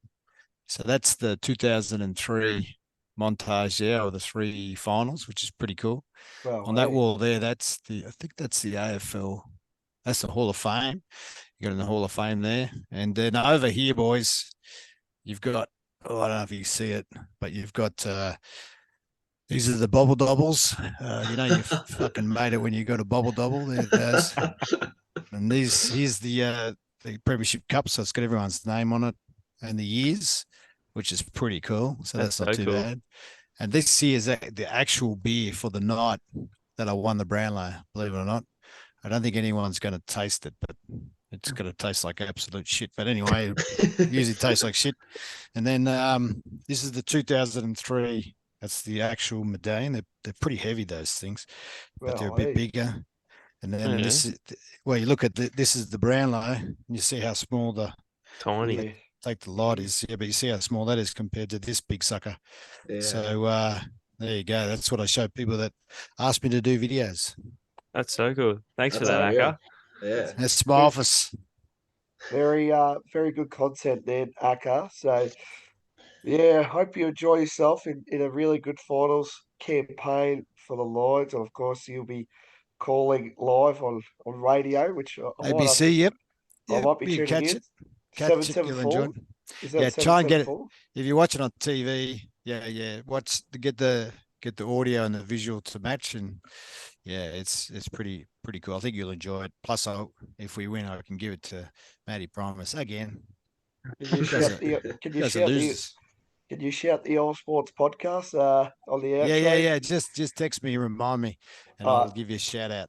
So that's the 2003 montage there, or the 3 finals, which is pretty cool. Well, On that hey. wall there, I think that's the AFL. That's the Hall of Fame. You got in the Hall of Fame there. And then over here, boys, you've got, I don't know if you see it, but you've got these are the bobble doubles. You fucking made it when you got a bobble double. There it goes. And here's the Premiership Cup, so it's got everyone's name on it and the years, which is pretty cool. So that's not so too cool. bad. And this here is the actual beer for the night that I won the Brownlow, believe it or not. I don't think anyone's going to taste it, but it's going to taste like absolute shit. But anyway, it usually tastes like shit. And then this is the 2003. That's the actual medallion. They're pretty heavy, those things, but they're a Well, bit hey. bigger. And then Yeah. this is, well, you look at this is the Brownlow, and you see how small Tiny. Yeah. take the light is. Yeah, but you see how small that is compared to this big sucker. Yeah. So there you go. That's what I show people that ask me to do videos. That's so cool. Thanks for That's that, unreal. Acker. Yeah. That's my office. Very good content there, Aka. So yeah, hope you enjoy yourself in a really good finals campaign for the Lions. And of course you'll be calling live on radio, which ABC, yep. I Yeah, might be you tuning catch in. it. Catch it, you'll 774. enjoy it. Is that Yeah, try and get it. 774? If you watch it on TV, yeah, get the audio and the visual to match, and yeah, it's pretty cool. I think you'll enjoy it. Plus, if we win, I can give it to Matty Primus again. Can you Guys shout are- the can You guys are losers. can you shout the All Sports podcast on the outro? Yeah. Just text me, remind me, and I'll give you a shout out.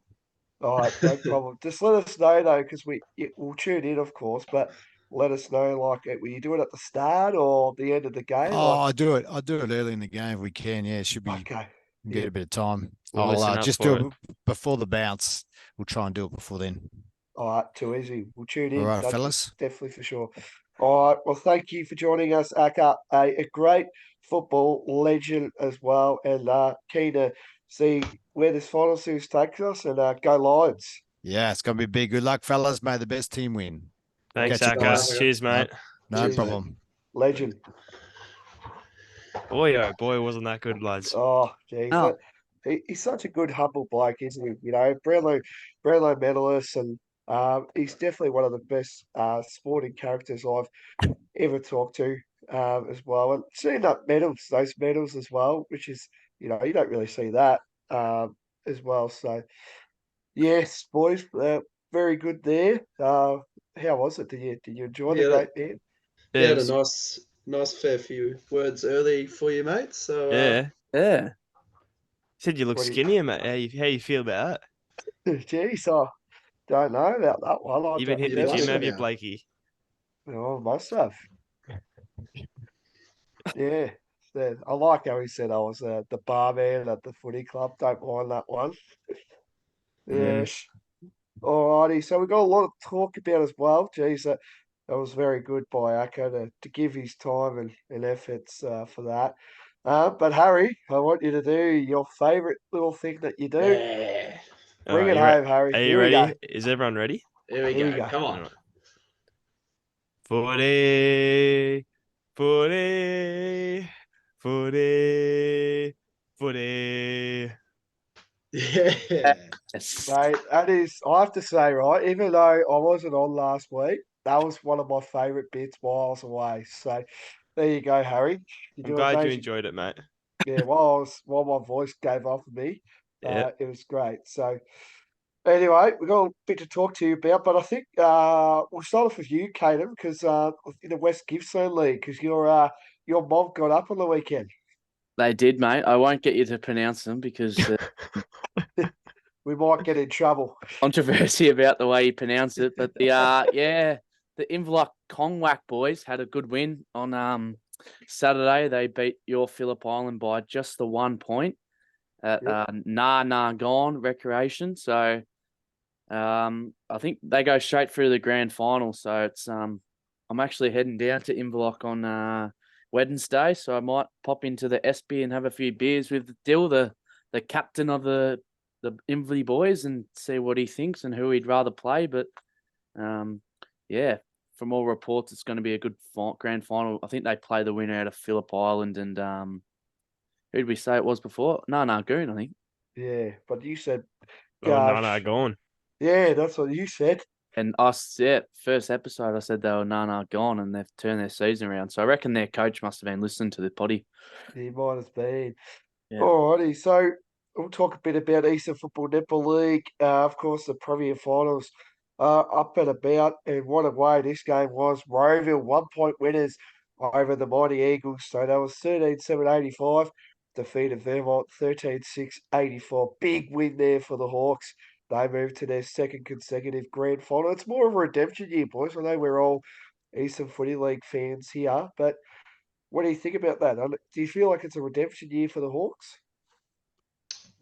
All right, no problem. Just let us know though, because we'll tune in, of course, but let us know like will you do it at the start or the end of the game? Oh, Like, I do it early in the game if we can. Yeah, it should be okay, get yeah. a bit of time. We'll listen I'll up just for do it before the bounce. We'll try and do it before then. All right, too easy. We'll tune in. All right, That's fellas. definitely for sure. All right, well, thank you for joining us, Aka, a great football legend as well, and keen to see where this final series takes us, and go Lions. Yeah, it's gonna be big. Good luck, fellas. May the best team win. Thanks, Catch you Acker. guys. Cheers, mate. No Cheers, problem. Legend. Boy, oh boy, wasn't that good, lads. Oh, geez. Oh. He's such a good, humble bloke, isn't he? Brownlow medalist, and he's definitely one of the best sporting characters I've ever talked to. as well. And seeing that those medals as well, which is, you don't really see that as well. So, yes, boys, very good there. How was it? Did you enjoy the Yeah, Great Man? you Yeah, had a nice fair few words early for you, mate. So yeah. Yeah. Said you look What do skinnier, mate. How you feel about it? Jeez, I don't know about that one. You been I hitting you're the gym, definitely, have blushing you, now. Blakey? I must have. Yeah. I like how he said I was the barman at the footy club. Don't mind that one. Mm. Yes. Alrighty. So we got a lot to talk about as well. Geez, that was very good by Acker to give his time and efforts for that. But Harry, I want you to do your favourite little thing that you do. Yeah. Bring Oh, it you home, Harry. are you Here we go. ready? Is everyone ready? Here we Here we go. go. Come All on. right. Footy, footy, footy, footy. Yeah. Yes. Mate, that is, I have to say, right, even though I wasn't on last week, that was one of my favourite bits while I was away. So there you go, Harry. You I'm do an glad you amazing. enjoyed it, mate. Yeah, while my voice gave off of me, Yeah. it was great. So anyway, we've got a bit to talk to you about, but I think we'll start off with you, Caden, because in the West Gippsland League, because your mob got up on the weekend. They did, mate. I won't get you to pronounce them because We might get in trouble. controversy about the way you pronounce it. But the Inverloch Kongwak boys had a good win on Saturday. They beat your Phillip Island by just the 1 point at Yep. Gone Recreation. So I think they go straight through the grand final. So it's I'm actually heading down to Inverloch on Wednesday. So I might pop into the SB and have a few beers with Dill, the captain of the Inverley boys, and see what he thinks and who he'd rather play. But yeah, from all reports, it's going to be a good grand final. I think they play the winner out of Phillip Island and who did we say it was before? Goon, I think. Yeah, but you said, Oh, no, gosh, gone. yeah, that's what you said. And first episode, I said they were gone, and they've turned their season around. So I reckon their coach must have been listening to the potty. He might have been. Yeah. Alrighty, so we'll talk a bit about Eastern Football Netball League. Of course, the Premier Finals up and about, and what a way this game was. Roeville 1 point winners over the Mighty Eagles. So that was 13-7-85. Defeated Vermont 13-6-84. Big win there for the Hawks. They moved to their second consecutive grand final. It's more of a redemption year, boys. I know we're all Eastern Footy League fans here, but what do you think about that? Do you feel like it's a redemption year for the Hawks?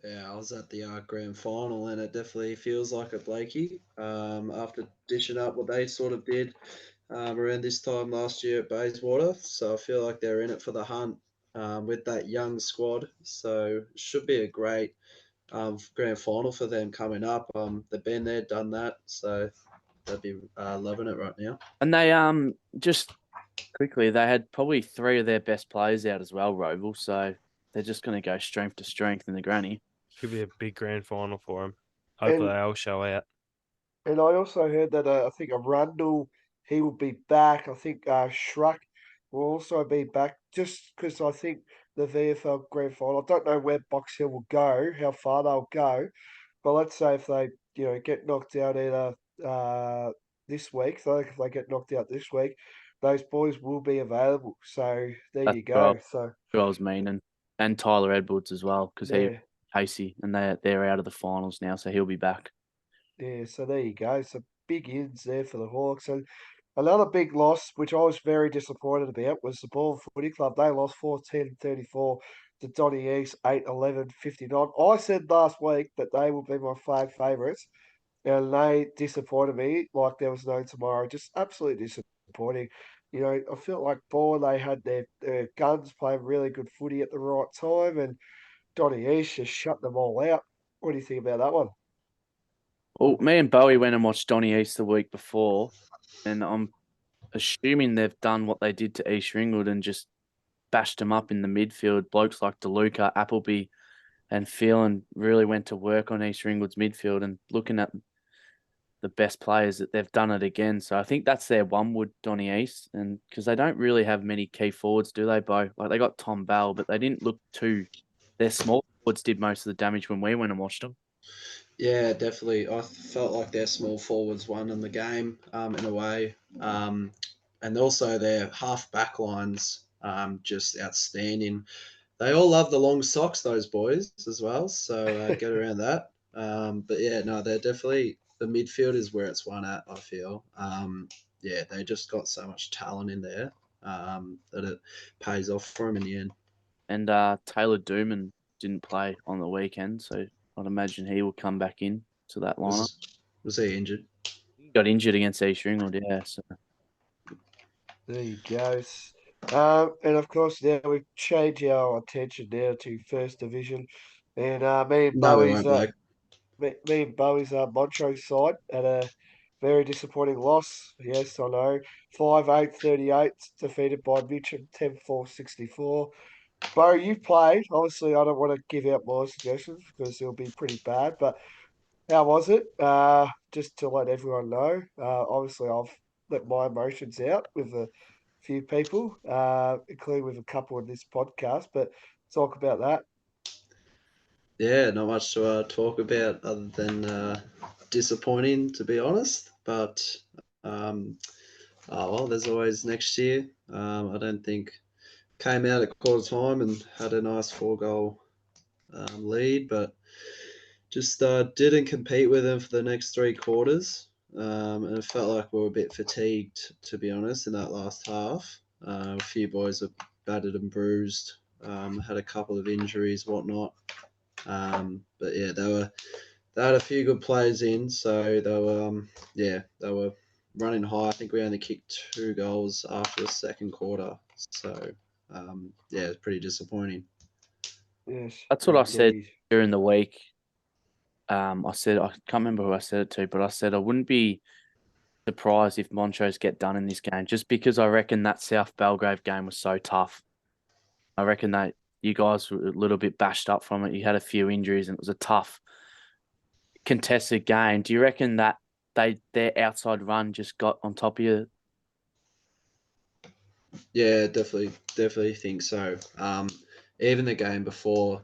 Yeah, I was at the grand final, and it definitely feels like it, Blakey. After dishing up what they sort of did around this time last year at Bayswater, so I feel like they're in it for the hunt with that young squad. So it should be a great grand final for them coming up. They've been there, done that, so they'll be loving it right now. And they just quickly, they had probably 3 of their best players out as well, Roval. So they're just going to go strength to strength in the granny. Could be a big grand final for them. Hopefully, And they'll show out. and I also heard that I think Arundel, he will be back. I think Shrek will also be back just because I think the VFL Grand Final. I don't know where Box Hill will go, how far they'll go, but let's say if they get knocked out either this week, so if they get knocked out this week, those boys will be available. So there That's you go. So who I was meaning, and Tyler Edwards as well, because he yeah. Casey, and they're out of the finals now, so he'll be back. Yeah, so there you go. So big ins there for the Hawks. And another big loss, which I was very disappointed about, was the Ball Footy Club. They lost 14-34 to Donny East, 8-11-59. I said last week that they would be my favourites, and they disappointed me like there was no tomorrow. Just absolutely disappointing. I felt like Ball, they had their guns playing really good footy at the right time, and Donny East just shut them all out. What do you think about that one? Well, me and Bowie went and watched Donny East the week before, and I'm assuming they've done what they did to East Ringwood and just bashed them up in the midfield. Blokes like DeLuca, Appleby, and Phelan really went to work on East Ringwood's midfield. And looking at the best players that they've done it again. So I think that's their one wood, Donny East, and because they don't really have many key forwards, do they, Bo? Like they got Tom Bell, but they didn't look too. Their small forwards did most of the damage when we went and watched them. Yeah, definitely. I felt like their small forwards won in the game in a way. And also their half back lines just outstanding. They all love the long socks, those boys, as well. So get around that. But yeah, no, they're definitely the midfield is where it's won at, I feel. Yeah, they just got so much talent in there that it pays off for them in the end. And Taylor Dooman didn't play on the weekend, so I'd imagine he will come back in to that lineup. Was he injured? He got injured against East Ringwood, yeah. So There you go. And of course, now we've changed our attention now to First Division, and No, we won't, Blake. me and Bowie's Montrose side had a very disappointing loss. Yes, I know. 5-8-38, defeated by Mitcham 10-4-64. Bo, you've played. Obviously, I don't want to give out my suggestions because it'll be pretty bad, but how was it? Just to let everyone know. Obviously, I've let my emotions out with a few people, including with a couple in this podcast, but talk about that. Yeah, not much to talk about other than disappointing, to be honest. But um, oh well, there's always next year. I don't think came out at quarter time and had a nice 4 goal lead, but just didn't compete with them for the next 3 quarters. And it felt like we were a bit fatigued, to be honest, in that last half. A few boys were battered and bruised, had a couple of injuries, whatnot. But yeah, they had a few good players in, so they were running high. I think we only kicked 2 goals after the second quarter, so yeah, it's pretty disappointing. Yes, that's what I said indeed. during the week. I said I can't remember who I said it to, but I said I wouldn't be surprised if Montrose get done in this game, just because I reckon that South Belgrave game was so tough. I reckon that you guys were a little bit bashed up from it. You had a few injuries, and it was a tough contested game. Do you reckon that their outside run just got on top of you? Yeah, definitely think so. Even the game before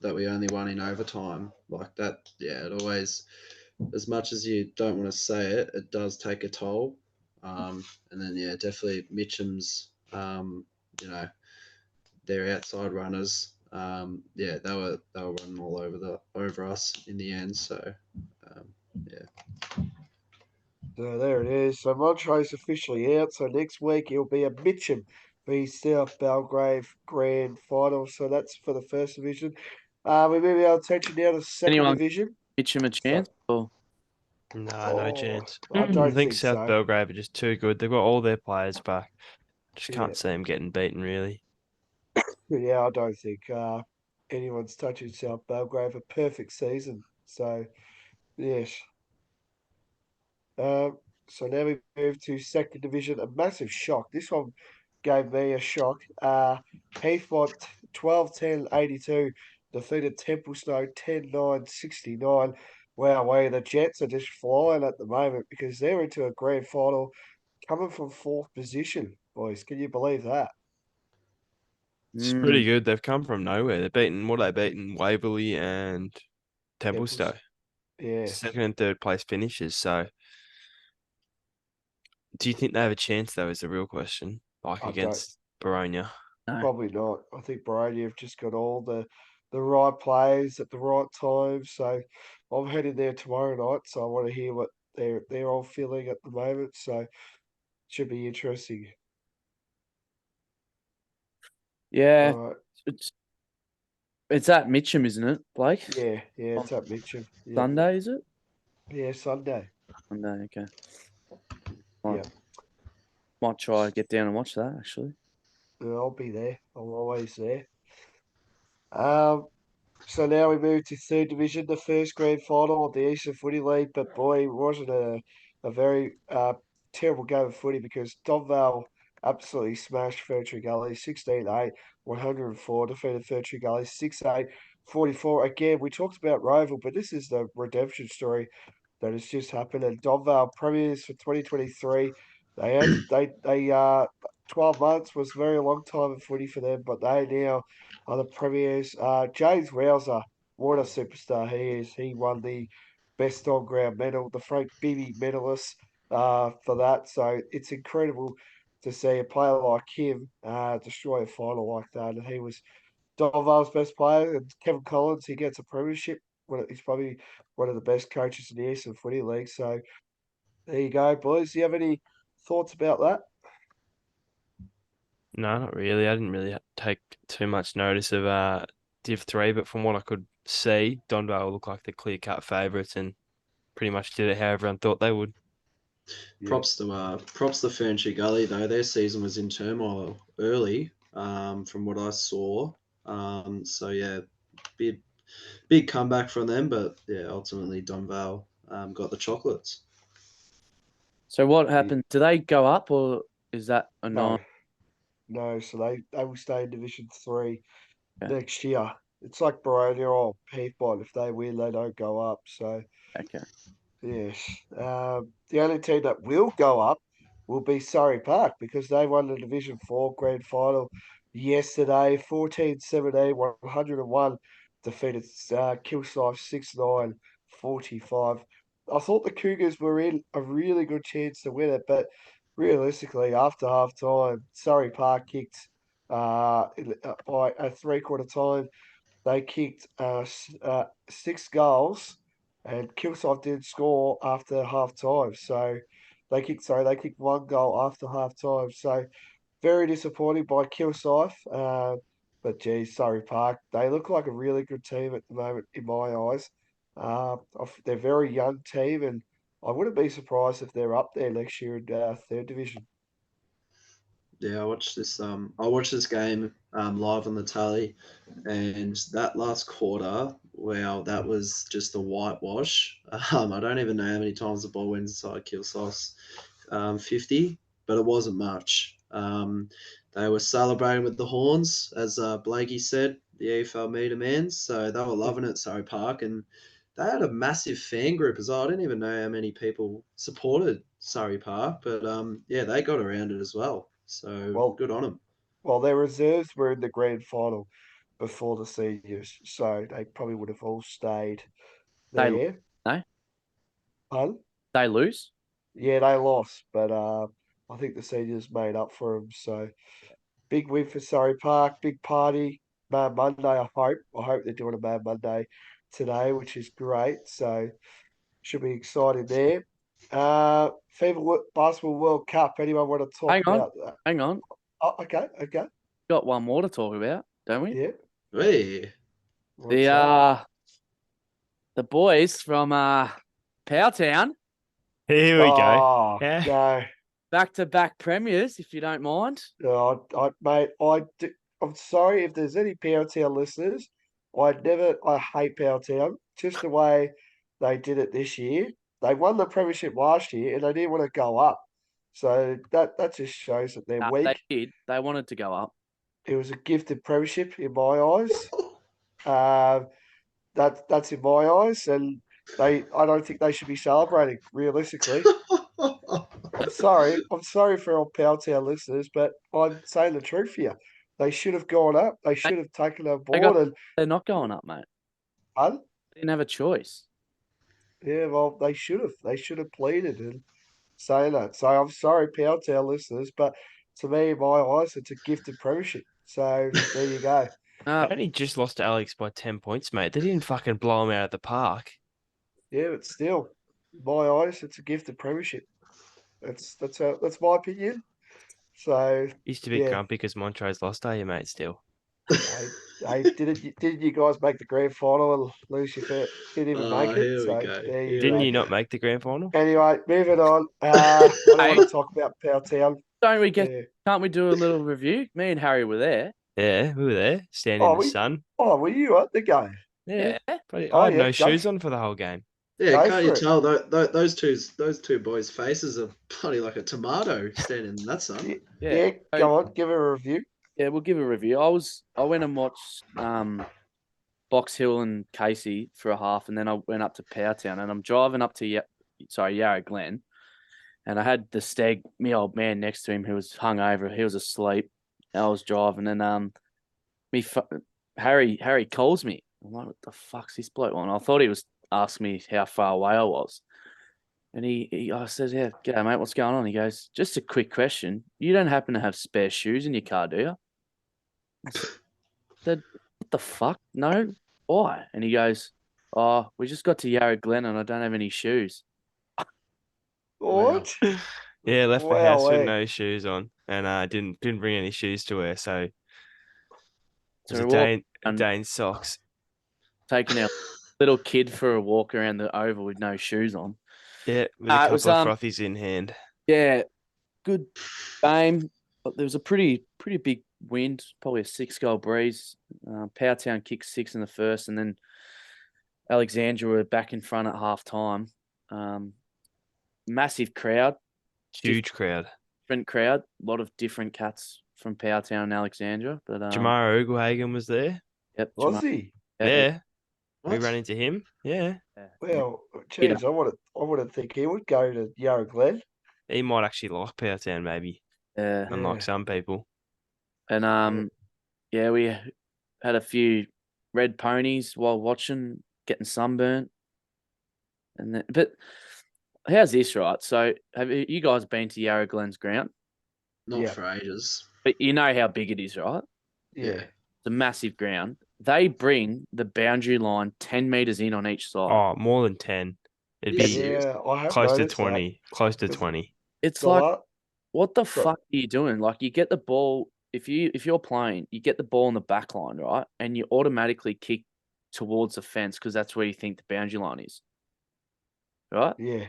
that, we only won in overtime, like that. Yeah, it always, as much as you don't want to say it, it does take a toll. And then yeah, definitely Mitcham's, you know, their outside runners. Yeah, they were running all over us in the end. So yeah. So there it is. So Montrose officially out. So next week it'll be a Mitcham v South Belgrave grand final. So that's for the first division. We move our attention now to second Anyone division. pitch him a So, chance? Or No chance. I I don't think think South so. Belgrave are just too good. They've got all their players back. Just Yeah, can't see them getting beaten, really. yeah, I don't think anyone's touching South Belgrave. A perfect season. So yes. Um, so now we move to second division. A massive shock. This one gave me a shock. Heathmont 12-10-82 defeated Templestowe 10-9-69. Wow, the Jets are just flying at the moment because they're into a grand final coming from fourth position, boys. Can you believe that? It's pretty Mm, good. They've come from nowhere. They're beaten Waverley and Temples, Templestowe. yeah, Second and third place finishes. So do you think they have a chance though, is the real question. Like I don't. against Baronia. no. Probably not. I think Baroni have just got all the right players at the right time. So I'm heading there tomorrow night. So I want to hear what they're all feeling at the moment. So should be interesting. Yeah, All right. it's it's at Mitcham, isn't it, Blake? Yeah, yeah, On it's up Mitcham. Yep. Sunday, is it? Yeah, Sunday. Sunday, okay. Yeah. Might try to get down and watch that actually. I'll be there. I'm always there. Um, So now we move to third division, the first grand final of the Eastern Footy League. But boy, it wasn't a very terrible game of footy because Donvale absolutely smashed Ferntree Gully 16-8, 104, defeated Ferntree Gully 6-8, 44. Again, we talked about Roval, but this is the redemption story. that has just happened. And Donvale Premiers for 2023. They 12 months was a very long time in footy for them, but they now are the Premiers. James Rouser, what a superstar he is. He won the best on ground medal, the Frank Bibby medalist for that. So it's incredible to see a player like him destroy a final like that. And he was Donvale's best player, and Kevin Collins, he gets a premiership. He's probably one of the best coaches in the Eastern Footy League. So there you go, boys. Do you have any thoughts about that? No, not really. I didn't really take too much notice of Div 3, but from what I could see, Donvale looked like the clear-cut favourites and pretty much did it how everyone thought they would. Props to Furniture Gully though. Their season was in turmoil early, from what I saw. So yeah, big comeback from them, but yeah, ultimately Donvale got the chocolates. So what happened? Do they go up or is that a No, non? no. So they will stay in Division 3 Okay. next year. It's like Baronia or Peakbot. If they win, they don't go up. So Okay. yes. The only team that will go up will be Surrey Park because they won the Division 4 grand final yesterday, 14-17, 101, defeated Kilsyth 6-9, 45. I thought the Cougars were in a really good chance to win it, but realistically, after half time, Surrey Park kicked by a three-quarter time. They kicked 6 goals, and Kilsyth didn't score after half time. So they kicked 1 goal after half time. So very disappointing by Kilsyth. But geez, Surrey Park, they look like a really good team at the moment in my eyes. They're a very young team, and I wouldn't be surprised if they're up there next year in third division. Yeah, I watched this game live on the tally, and that last quarter, wow, that was just a whitewash. I don't even know how many times the ball went inside Kilsyth's 50, but it wasn't much. They were celebrating with the horns, as Blakey said, the EFL meter man. So they were loving it, Surrey Park, and they had a massive fan group as well. I didn't even know how many people supported Surrey Park, but yeah, they got around it as well. So Well, good on them. their reserves were in the grand final before the seniors, so they probably would have all stayed They there. no, Pardon? they lose. Yeah, they lost, but I think the seniors made up for them. So big win for Surrey Park, big party, Mad Monday. I hope they're doing a Mad Monday today, which is great. So should be exciting there. FIBA Basketball World Cup. Anyone want to talk Hang on, about that? hang on. Oh, okay. Got one more to talk about, don't we? Yeah. Hey, What's The that? the boys from Powtown, Here we go. Oh Yeah. no. back-to-back premiers, if you don't mind. Mate, I'm sorry if there's any Powtown listeners. I hate Powtown. Just the way they did it this year. They won the premiership last year and they didn't want to go up. So that just shows that they're They weak. did. They wanted to go up. It was a gifted premiership in my eyes. That's in my eyes, and I don't think they should be celebrating realistically. I'm sorry for all Powtown listeners, but I'm saying the truth here. They should have gone up. They should have taken on board They're not going up, mate. and They didn't have a choice. yeah, well, they should have. They should have pleaded and saying that. So I'm sorry, Powtown listeners, but to me, in my eyes, it's a gifted premiership. So there you go. They only just lost to Alex by 10 points, mate. They didn't fucking blow him out of the park. Yeah, but still, in my eyes, it's a gifted premiership. That's my opinion. So Used to be yeah, grumpy because Montrose lost, are you, mate, still? didn't you guys make the grand final and lose your fair? Didn't even make it. here we So go. there you Here Didn't go. you not make the grand final? Anyway, moving on. I don't Hey. want to talk about Powtown. Don't we Yeah. Can't we do a little review? Me and Harry were there. Yeah, we were there, standing in the sun. Were you at the game? Yeah. Yeah. I had no go- shoes on for the whole game. Yeah, Go can't you for it. tell those two boys' faces are bloody like a tomato standing in that sun? Yeah, go on, give a review. Yeah, we'll give a review. I went and watched Box Hill and Casey for a half, and then I went up to Powtown, and I'm driving up to Yarra Glen, and I had the stag, me old man next to him who was hungover. He was asleep. I was driving, and Harry calls me. I'm like, what the fuck's this bloke on? I thought he was asking me how far away I was. And I said, yeah, g'day, mate, what's going on? He goes, just a quick question. You don't happen to have spare shoes in your car, do you? I said, what the fuck? No, why? And he goes, oh, we just got to Yarra Glen and I don't have any shoes. What? Yeah, left the Wow, house with eh? no shoes on, and didn't bring any shoes to wear. So it was So a we walked a and day in socks. taking our little kid for a walk around the oval with no shoes on. Yeah, with a It was couple of frothies in hand. yeah, good game. But there was a pretty big wind, probably a 6-goal breeze. Powertown kicked 6 in the first, and then Alexandria were back in front at half time. Massive crowd, Huge crowd. different crowd, a lot of different cats from Powertown and Alexandria. But Jamara Ugelhagen was there. yep, Was he? Yeah, we What? ran into him. Yeah, Well, geez, I would have think he would go to Yarra Glen. he might actually like Powtown, maybe, yeah, unlike Yeah. some people. and yeah, we had a few red ponies while watching, getting sunburnt. And then, but how's this, right? So, have you guys been to Yarra Glen's ground? Not Yeah. for ages. But you know how big it is, right? Yeah. It's a massive ground. They bring the boundary line 10 meters in on each side. Oh, more than 10. It'd Yeah, be serious? Yeah, I have close to noticed that. 20. Close to 'Cause 20. It's The like, la- what the so- fuck are you doing? Like, you get the ball if you're playing, you get the ball in the back line, right? And you automatically kick towards the fence because that's where you think the boundary line is, right? Yeah.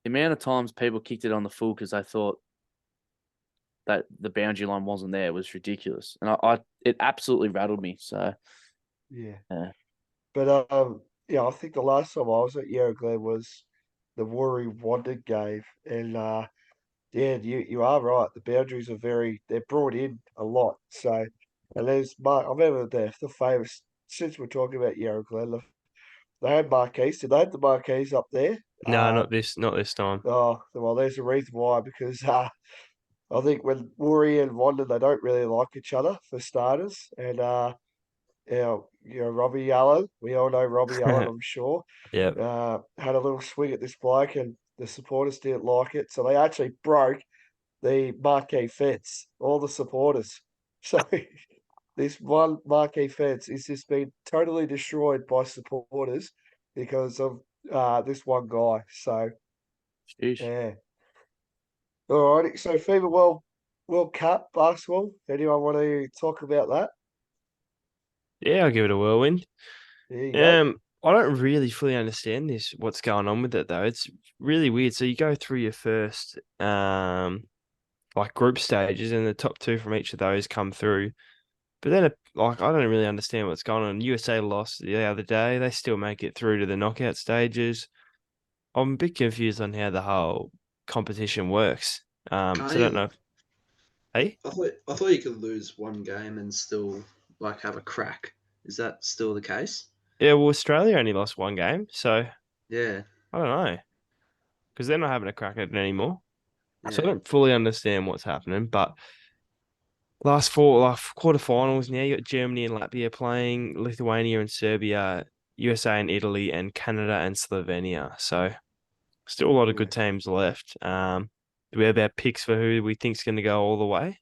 The amount of times people kicked it on the full because they thought that the boundary line wasn't there was ridiculous, and it absolutely rattled me. So Yeah. Yeah. But yeah, I think the last time I was at Yarra Glen was the Warri Wanda game, and yeah, you are right. The boundaries are they're brought in a lot. So, and I remember the famous since we're talking about Yarra Glen, they had marquees. Did they have the marquees up there? No, not this time. Oh, well, there's a reason why because I think when Warri and Wanda they don't really like each other for starters, and Robbie Allen. We all know Robbie Allen, I'm sure. Yeah. Had a little swing at this bloke, and the supporters didn't like it, so they actually broke the marquee fence. All the supporters. So this one marquee fence is just been totally destroyed by supporters because of this one guy. So sheesh. yeah. Alrighty. So FIBA World Cup basketball. Anyone want to talk about that? Yeah, I'll give it a whirlwind. There you go. I don't really fully understand what's going on with it though. It's really weird. So you go through your first like group stages and the top 2 from each of those come through. But then like I don't really understand what's going on. USA lost the other day. They still make it through to the knockout stages. I'm a bit confused on how the whole competition works. So I don't know. Hey? I thought you could lose one game and still like have a crack. Is that still the case? Yeah, well, Australia only lost 1 game, so Yeah. I don't know. Because they're not having a crack at it anymore. So I Yeah. don't fully understand what's happening, but last 4 like quarterfinals now, you got Germany and Latvia playing, Lithuania and Serbia, USA and Italy, and Canada and Slovenia. So still a lot of good teams left. Do we have our picks for who we think's going to go all the way?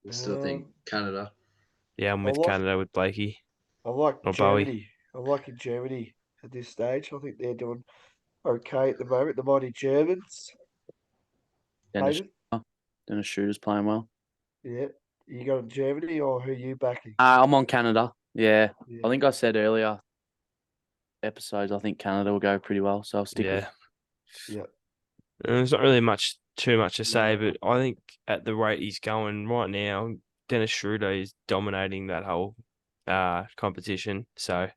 I still think Canada. Yeah, I'm I with like Canada with Blakey I like or Bowie. Germany. I'm liking Germany at this stage. I think they're doing okay at the moment. The mighty Germans. Dennis, Hayden? Dennis Shooter's playing well. Yeah. You got Germany or who you backing? I'm on Canada. Yeah. Yeah. I think I said earlier episodes, I think Canada will go pretty well. So I'll stick with Yeah. There's not really too much to say, but I think at the rate he's going right now, Dennis Schroeder is dominating that whole competition. So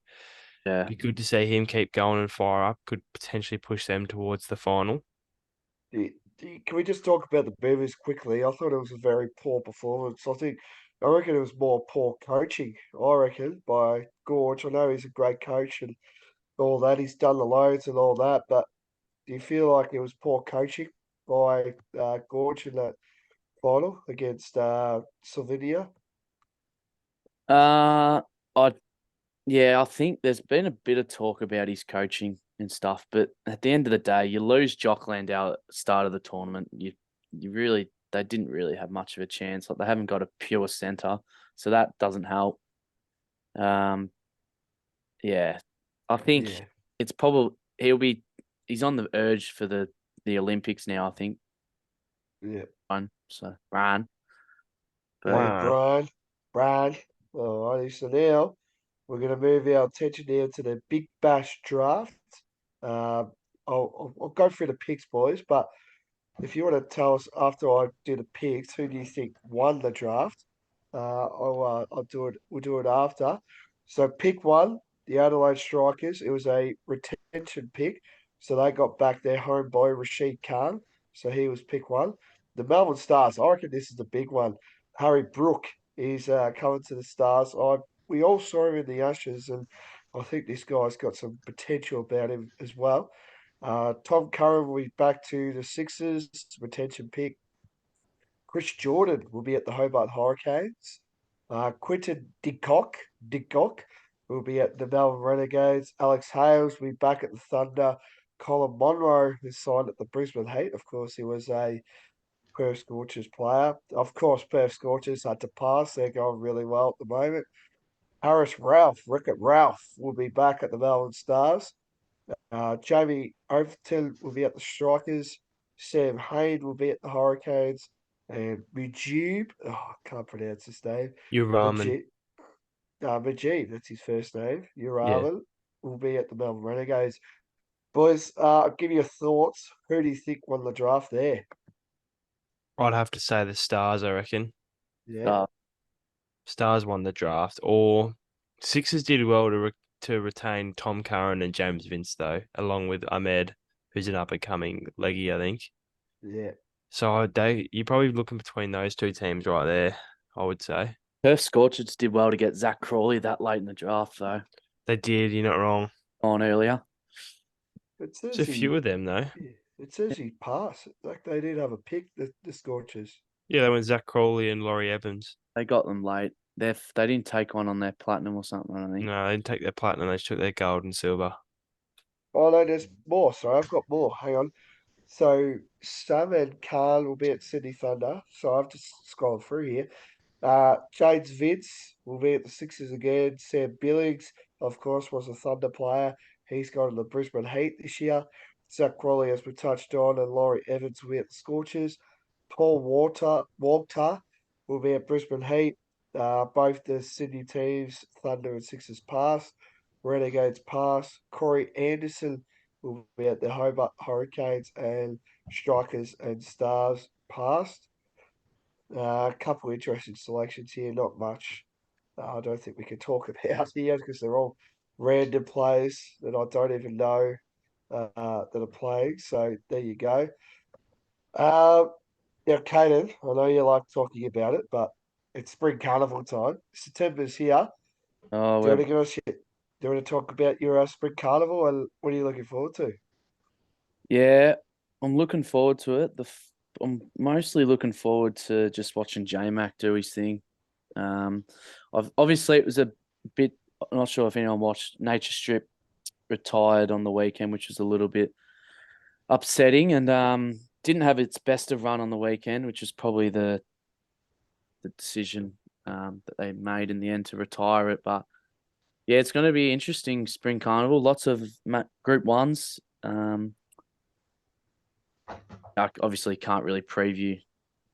Yeah. it'd be good to see him keep going and fire up. Could potentially push them towards the final. Can we just talk about the Beavers quickly? I thought it was a very poor performance. I reckon it was more poor coaching, I reckon, by Gorge. I know he's a great coach and all that. He's done the loads and all that, but Do you feel like it was poor coaching by Gorge in that final against Slovenia? Uh, I Yeah, I think there's been a bit of talk about his coaching and stuff, but at the end of the day, you lose Jock Landau at the start of the tournament. You really they didn't really have much of a chance. Like they haven't got a pure centre, so that doesn't help. Um, yeah, I think Yeah, it's probably he's on the urge for the Olympics now. I think yeah. Ryan, but Yeah, Wow. Brian. Alrighty, so now we're going to move our attention now to the Big Bash draft. Uh, I'll go through the picks, boys, but if you want to tell us after I do the picks, who do you think won the draft? I'll do it. We'll do it after. So pick one, the Adelaide Strikers. It was a retention pick, so they got back their homeboy Rashid Khan. So he was pick one. The Melbourne Stars. I reckon this is the big one. Harry Brook is coming to the Stars. We all saw him in the Ashes, and I think this guy's got some potential about him as well. Tom Curran will be back to the Sixers, retention pick. Chris Jordan will be at the Hobart Hurricanes. Quinton Dickcock will be at the Melbourne Renegades. Alex Hales will be back at the Thunder. Colin Monroe is signed at the Brisbane Heat. Of course, he was a Perth Scorchers player. Of course, Perth Scorchers had to pass. They're going really well at the moment. Rickett Ralph, will be back at the Melbourne Stars. Jamie Overton will be at the Strikers. Sam Hain will be at the Hurricanes. And Mujib, I can't pronounce his name. You're ramen. Mujib, that's his first name. Yeah. Uraman will be at the Melbourne Renegades. Boys, give me your thoughts. Who do you think won the draft there? I'd have to say the Stars, I reckon. Yeah, Stars won the draft. Or Sixers did well to retain Tom Curran and James Vince, though, along with Ahmed, who's an up-and-coming leggy, I think. yeah. So you're probably looking between those two teams right there, I would say. Perth Scorchers did well to get Zach Crawley that late in the draft, though, They did, you're not wrong. on earlier. It There's says a few of them, though. it says he passed. Like they did have a pick, the Scorchers. Yeah, they went Zach Crawley and Laurie Evans. They got them late. They didn't take one on their platinum or something, I think. No, they didn't take their platinum. They just took their gold and silver. Oh no, there's more. Sorry, I've got more. Hang on. So Sam and Khan will be at Sydney Thunder. So I've just scrolled through here. James Vince will be at the Sixers again. Sam Billings, of course, was a Thunder player. He's gone to the Brisbane Heat this year. Zach Crawley, as we touched on, and Laurie Evans will be at the Scorchers. Paul Walter will be at Brisbane Heat. Both the Sydney teams, Thunder and Sixers, pass. Renegades pass. Corey Anderson will be at the Hobart Hurricanes, and Strikers and Stars passed. A couple of interesting selections here, not much. I don't think we can talk about here because they're all random players that I don't even know that are playing. So there you go. Uh, Now, Caden, I know you like talking about it, but it's spring carnival time. September's here. Oh, Do you want to give us do you want to talk about your spring carnival and what are you looking forward to? yeah, I'm looking forward to it. I'm mostly looking forward to just watching J-Mac do his thing. Obviously it was a bit. I'm not sure if anyone watched Nature Strip retired on the weekend, which was a little bit upsetting, and didn't have its best of run on the weekend, which was probably the decision that they made in the end to retire it. But yeah, it's going to be interesting spring carnival. Lots of group ones. I obviously can't really preview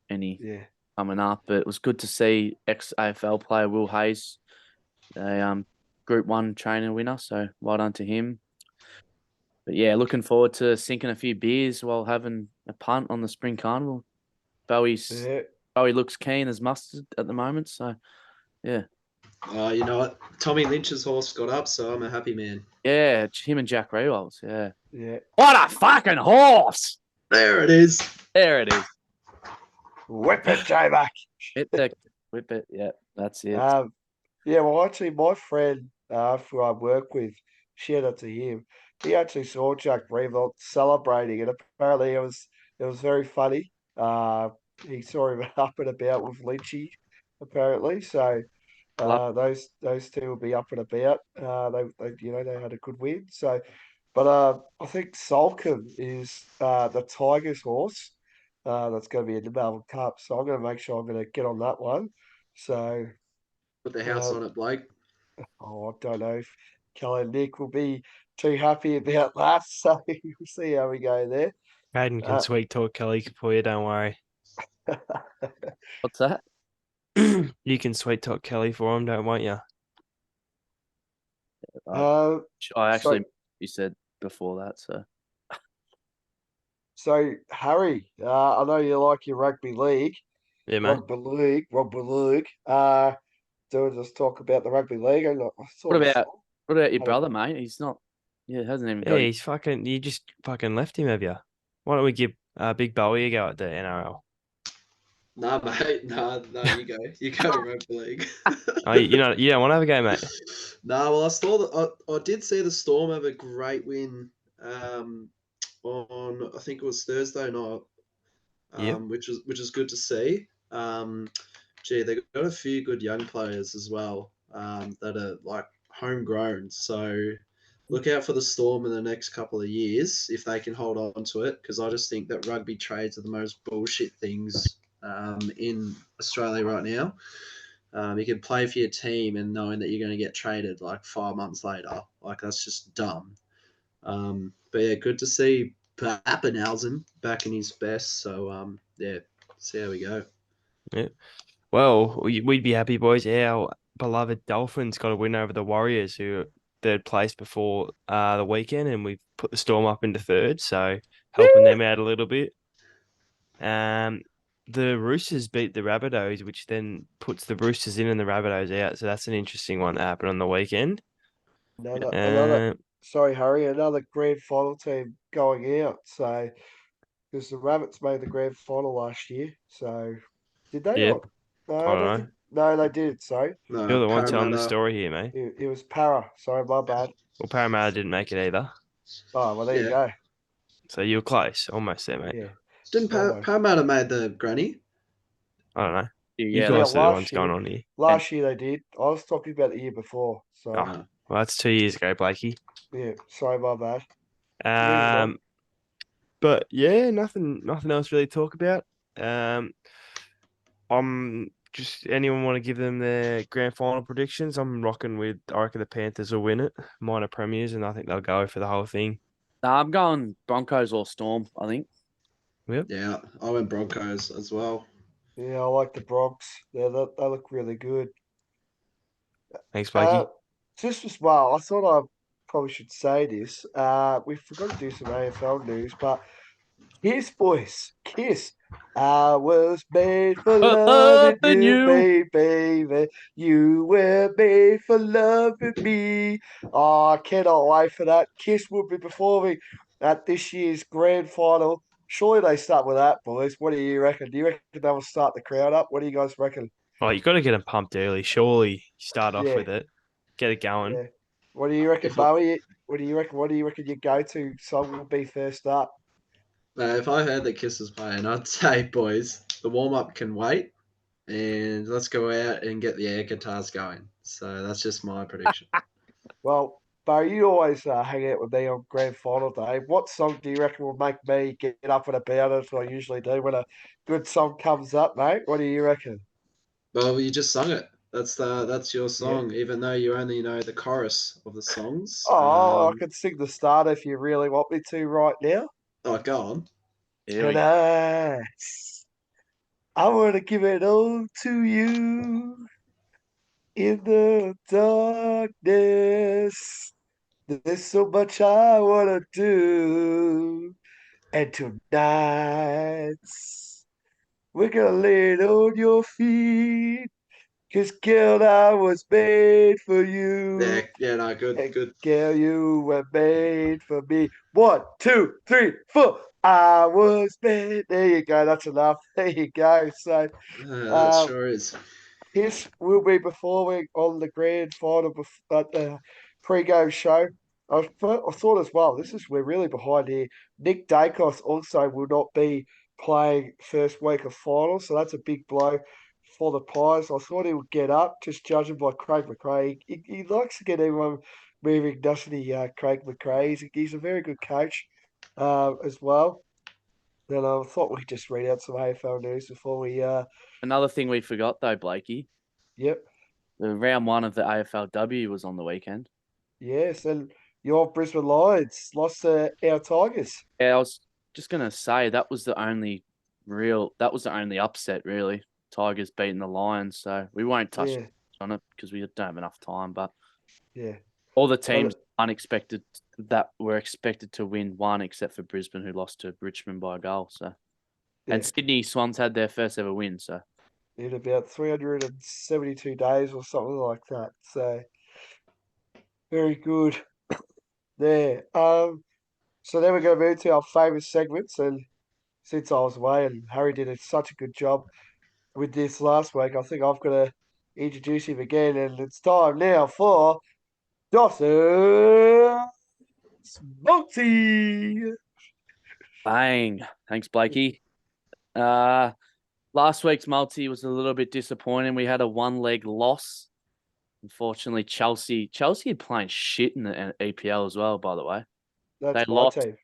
any Yeah. coming up, but it was good to see ex-AFL player Will Hayes, a Group 1 trainer winner, so well done to him. But yeah, looking forward to sinking a few beers while having a punt on the spring carnival. Bowie looks keen as mustard at the moment, so yeah. You know what? Tommy Lynch's horse got up, so I'm a happy man. Yeah, him and Jack Rewalds, yeah. Yeah. What a fucking horse! There it is. There it is. Whip it, J-Mac. Whip it, yeah, that's it. Yeah, well, actually, my friend who I work with, shout out to him. he actually saw Jack Greenwald celebrating, and apparently it was very funny. He saw him up and about with Lynchy, apparently. So Love those two will be up and about. They had a good win. So, but I think Salcombe is the Tigers horse. That's going to be in the Melbourne Cup. So I'm going to make sure I'm going to get on that one. So Put the house uh, on it, Blake. I don't know if Kelly and Nick will be too happy about that. So we'll see how we go there. Hayden can Uh, sweet talk Kelly for you, don't worry. What's that? You can sweet talk Kelly for him, don't want you? uh, I actually so you said before that, so so Harry, I know you like your rugby league, Yeah, mate. rugby league. Do we just talk about the rugby league? I what sort of about what about your had a brother, mate? He's not. Yeah, hasn't even Yeah, got. he's fucking. You just fucking left him, have you? Why don't we give Big Bowie a go at the NRL? Nah, mate. Nah, you go. You go rugby league. Oh, you don't want to have a go, mate. Nah, well, I did see the Storm have a great win on, I think it was Thursday night, Yep. which is good to see. They got a few good young players as well that are like homegrown. So look out for the Storm in the next couple of years if they can hold on to it, because I just think that rugby trades are the most bullshit things in Australia right now. You can play for your team and knowing that you're going to get traded like 5 months later. Like, that's just dumb. But yeah, good to see Pappenhausen back in his best. So yeah, see how we go. Yeah. Well, we'd be happy, boys. Our beloved Dolphins got a win over the Warriors, who are third place before the weekend, and we've put the Storm up into third, so helping them out a little bit. The Roosters beat the Rabbitohs, which then puts the Roosters in and the Rabbitohs out. So that's an interesting one that happened on the weekend. another. Uh, Sorry, Harry, another grand final team going out. So because the Rabbits made the grand final last year. So did they yep. not? I No, don't they know. did. No, they did. Sorry, You're No, the one telling the Parramatta. story here, mate. it was Para. Sorry, my bad. Well, Parramatta didn't make it either. Oh well, there you Yeah. go. So you were close, almost there, mate. Yeah, Didn't almost. Parramatta made the granny? I don't know. You Yeah, Yeah, guys are the ones last going year. on here. Last year they did. I was talking about the year before. So Oh, well, that's 2 years ago, Blakey. yeah, sorry, my bad. Moving on. Um, but yeah, nothing else really to talk about. I'm just anyone want to give them their grand final predictions? I'm rocking with. I reckon the Panthers will win it, minor premiers, and I think they'll go for the whole thing. nah, I'm going Broncos or Storm. I think. Yep. Yeah, I went Broncos as well. Yeah, I like the Bronx. They look really good. Thanks, Uh, Blakey. just as well, I thought I probably should say this. We forgot to do some AFL news, but Kiss, boys, Kiss. I was made for loving Loving you, you. baby. You were made for loving me. Oh, I cannot wait for that. Kiss will be performing at this year's grand final. Surely they start with that, boys. What do you reckon? Do you reckon they will start the crowd up? What do you guys reckon? Oh, you got to get them pumped early. Surely start off Yeah, with it, get it going. yeah. What do you reckon, If Bowie? What do you reckon? What do you reckon your go-to song will be first up? if I heard that Kiss was playing, I'd say, boys, the warm up can wait, and let's go out and get the air guitars going. So that's just my prediction. Well, Barry, you always hang out with me on grand final day. What song do you reckon will make me get up and about as I usually do when a good song comes up, mate? What do you reckon? Well, you just sung it. That's your Yeah. song, even though you only know the chorus of the songs. Oh, I could sing the start if you really want me to right now. Oh, go on. Here we go. I want to give it all to you in the darkness. There's so much I want to do. And tonight, we're gonna lay it on your feet. 'Cause girl, I was made for Yeah, you. yeah, no, good, And good. girl, you were made for me. 1, 2, 3, 4. I was made. There you go. That's enough. There you go. So, That uh, sure is. Kiss will be performing on the grand final at the pre-game show. I thought as well, we're really behind here. Nick Dacos also will not be playing first week of finals, so that's a big blow for the Pies. I thought he would get up, just judging by Craig McRae. He likes to get everyone moving, doesn't he, Craig McRae? He's a very good coach as well. And I thought we'd just read out some AFL news before we. Another thing we forgot though, Blakey, Yep. the round 1 of the AFLW was on the weekend. Yes, and your Brisbane Lions lost to our Tigers. Yeah, I was just gonna say that was the only upset really. Tigers beating the Lions, so we won't touch Yeah, on it because we don't have enough time. But yeah. all the teams unexpected that were expected to win won, except for Brisbane, who lost to Richmond by a goal. So, and Yeah. Sydney Swans had their first ever win. So, In about 372 days or something like that. So very good there. So then we're going to move to our favourite segments, and since I was away and Harry did such a good job with this last week, I think I've got to introduce him again, and it's time now for Dossa Multi. bang! Thanks, Blakey. Last week's multi was a little bit disappointing. We had a 1-leg loss. Unfortunately, Chelsea are playing shit in the EPL as well, by the way. That's They my lost. team.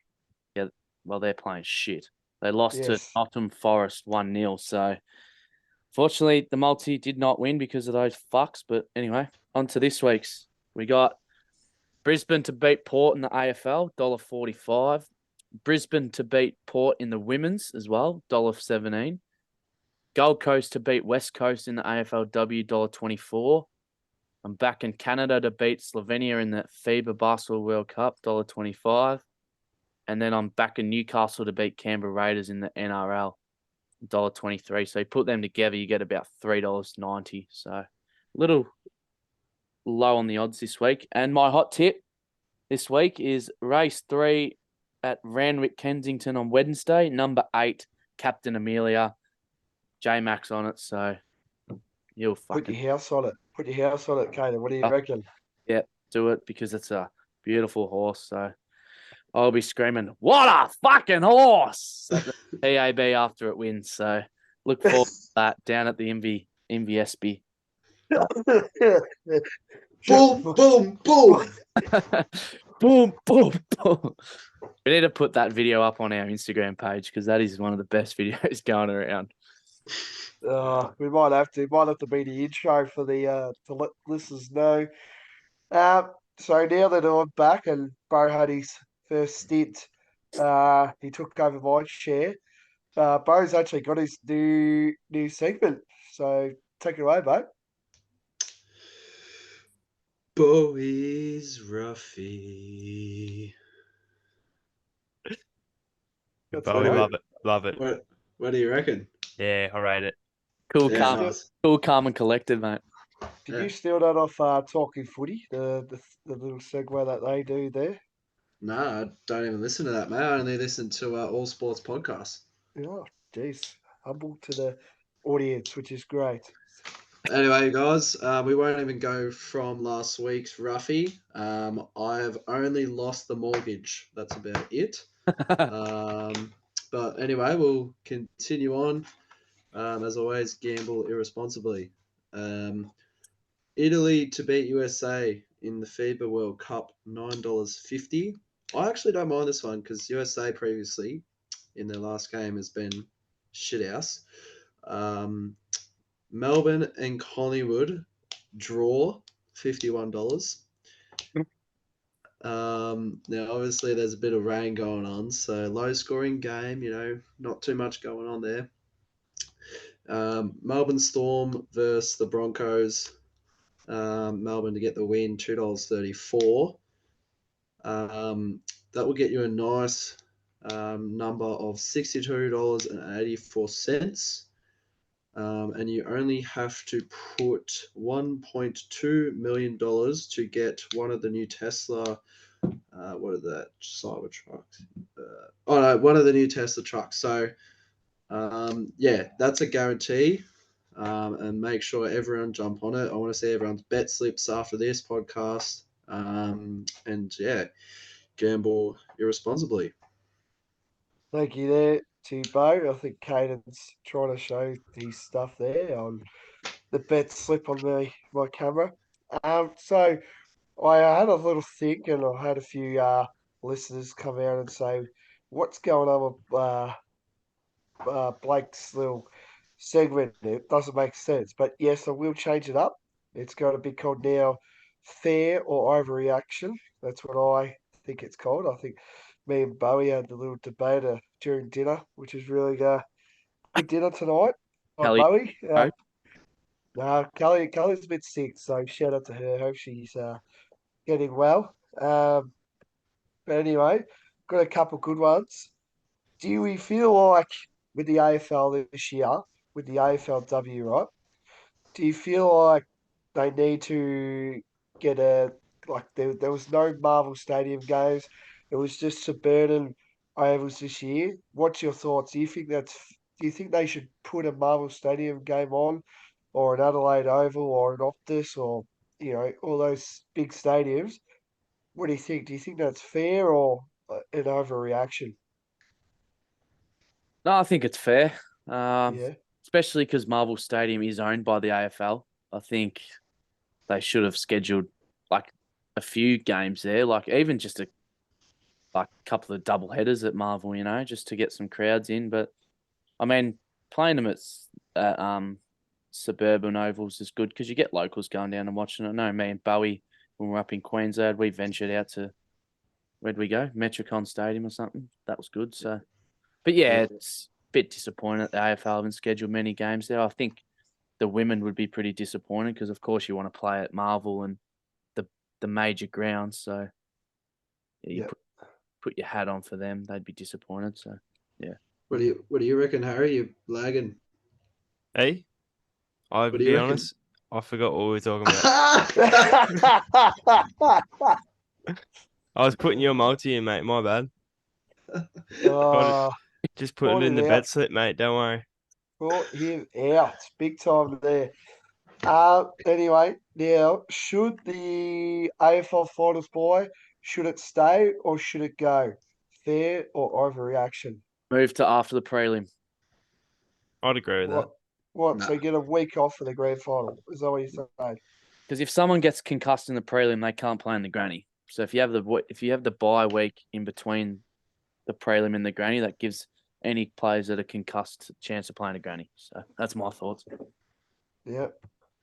Yeah, well, they're playing shit. They lost to Yes. Nottingham Forest 1-0. So, fortunately, the multi did not win because of those fucks. But anyway, on to this week's. We got Brisbane to beat Port in the AFL, $1.45. Brisbane to beat Port in the women's as well, $1.17. Gold Coast to beat West Coast in the AFLW, $1.24. I'm back in Canada to beat Slovenia in the FIBA Basketball World Cup, $1.25. And then I'm back in Newcastle to beat Canberra Raiders in the NRL, $1.23. So you put them together, you get about $3.90. So a little low on the odds this week. And my hot tip this week is race 3 at Randwick, Kensington on Wednesday. Number 8, Captain Amelia. J-Max on it. So you'll Put fucking your house on it. Put your house on it, Kaden. What do you reckon? do it because it's a beautiful horse. So I'll be screaming, "What a fucking horse!" at the PAB after it wins. So look forward to that down at the MVSB. Boom, boom, boom. Boom, boom, boom. We need to put that video up on our Instagram page because that is one of the best videos going around. We might have to. Might have to be the intro for the to let listeners know. So now that I'm back and Bo had his first stint, he took over my chair. Bo's actually got his new segment. So take it away, Bo. Bowie's Ruffy. That's Bowie, right. love it. What do you reckon? Yeah, I rate it. Cool, Yeah, calm, nice. cool, calm and collected, mate. Did Yeah. you steal that off Talking Footy, the little segue that they do there? No, I don't even listen to that, mate. I only listen to All Sports podcasts. Oh, jeez. Humble to the audience, which is great. Anyway, guys, we won't even go from last week's Ruffy. I have only lost the mortgage. That's about it. But anyway, we'll continue on. As always, gamble irresponsibly. Italy to beat USA in the FIBA World Cup, $9.50. I actually don't mind this one because USA previously in their last game has been shithouse. Melbourne and Collingwood draw, $51. Now, obviously, there's a bit of rain going on, so low scoring game, not too much going on there. Melbourne Storm versus the Broncos. Melbourne to get the win, $2.34. That will get you a nice number of $62.84. And you only have to put $1.2 million to get one of the new Tesla. What are that? Cyber trucks. One of the new Tesla trucks. So, that's a guarantee. And make sure everyone jump on it. I want to see everyone's bet slips after this podcast. and yeah, gamble irresponsibly. Thank you there to Bo. I think Caden's trying to show his stuff there on the bet slip on my camera. So I had a little think, and I had a few listeners come out and say, "What's going on with Blake's little segment? It doesn't make sense." But yes, I will change it up. It's going to be called now "Fair or Overreaction." That's what I think it's called. I think me and Bowie had a little debate during dinner, which is really good dinner tonight. Kelly, Bowie. right? Kelly's a bit sick, so shout out to her. Hope she's getting well. But anyway, got a couple good ones. Do we feel like with the AFL this year, with the AFLW, right? Do you feel like they need to get there was no Marvel Stadium games. It was just suburban ovals this year. What's your thoughts? Do you think they should put a Marvel Stadium game on, or an Adelaide Oval, or an Optus, or all those big stadiums? What do you think? Do you think that's fair or an overreaction? No, I think it's fair. Yeah. Especially because Marvel Stadium is owned by the AFL. I think they should have scheduled like a few games there, like even just a couple of double headers at Marvel, just to get some crowds in. But I mean, playing them at suburban ovals is good because you get locals going down and watching it. No, me and Bowie, when we were up in Queensland, we ventured out to, where'd we go? Metricon Stadium or something. That was good. So, but yeah, Yeah. it's a bit disappointing that the AFL haven't scheduled many games there. I think the women would be pretty disappointed because, of course, you want to play at Marvel and the major grounds. So yeah, you Yeah. put your hat on for them. They'd be disappointed. So yeah. What do you reckon, Harry? You're lagging. Hey, I'll What do you be reckon? honest. I forgot what we were talking about. I was putting your multi in, mate. My bad. Got it. Oh, Just put it caught in him the out. bet slip, mate. Don't worry. Caught him out. Big time there. Anyway, now, should the AFL finals buy, should it stay or should it go? Fair or overreaction? Move to after the prelim. I'd agree with that. What? Nah. So you get a week off for the grand final? Is that what you're saying? Because if someone gets concussed in the prelim, they can't play in the granny. So if you have the bye week in between the prelim and the granny, that gives any players that are concussed a chance of playing a granny. So that's my thoughts. Yeah.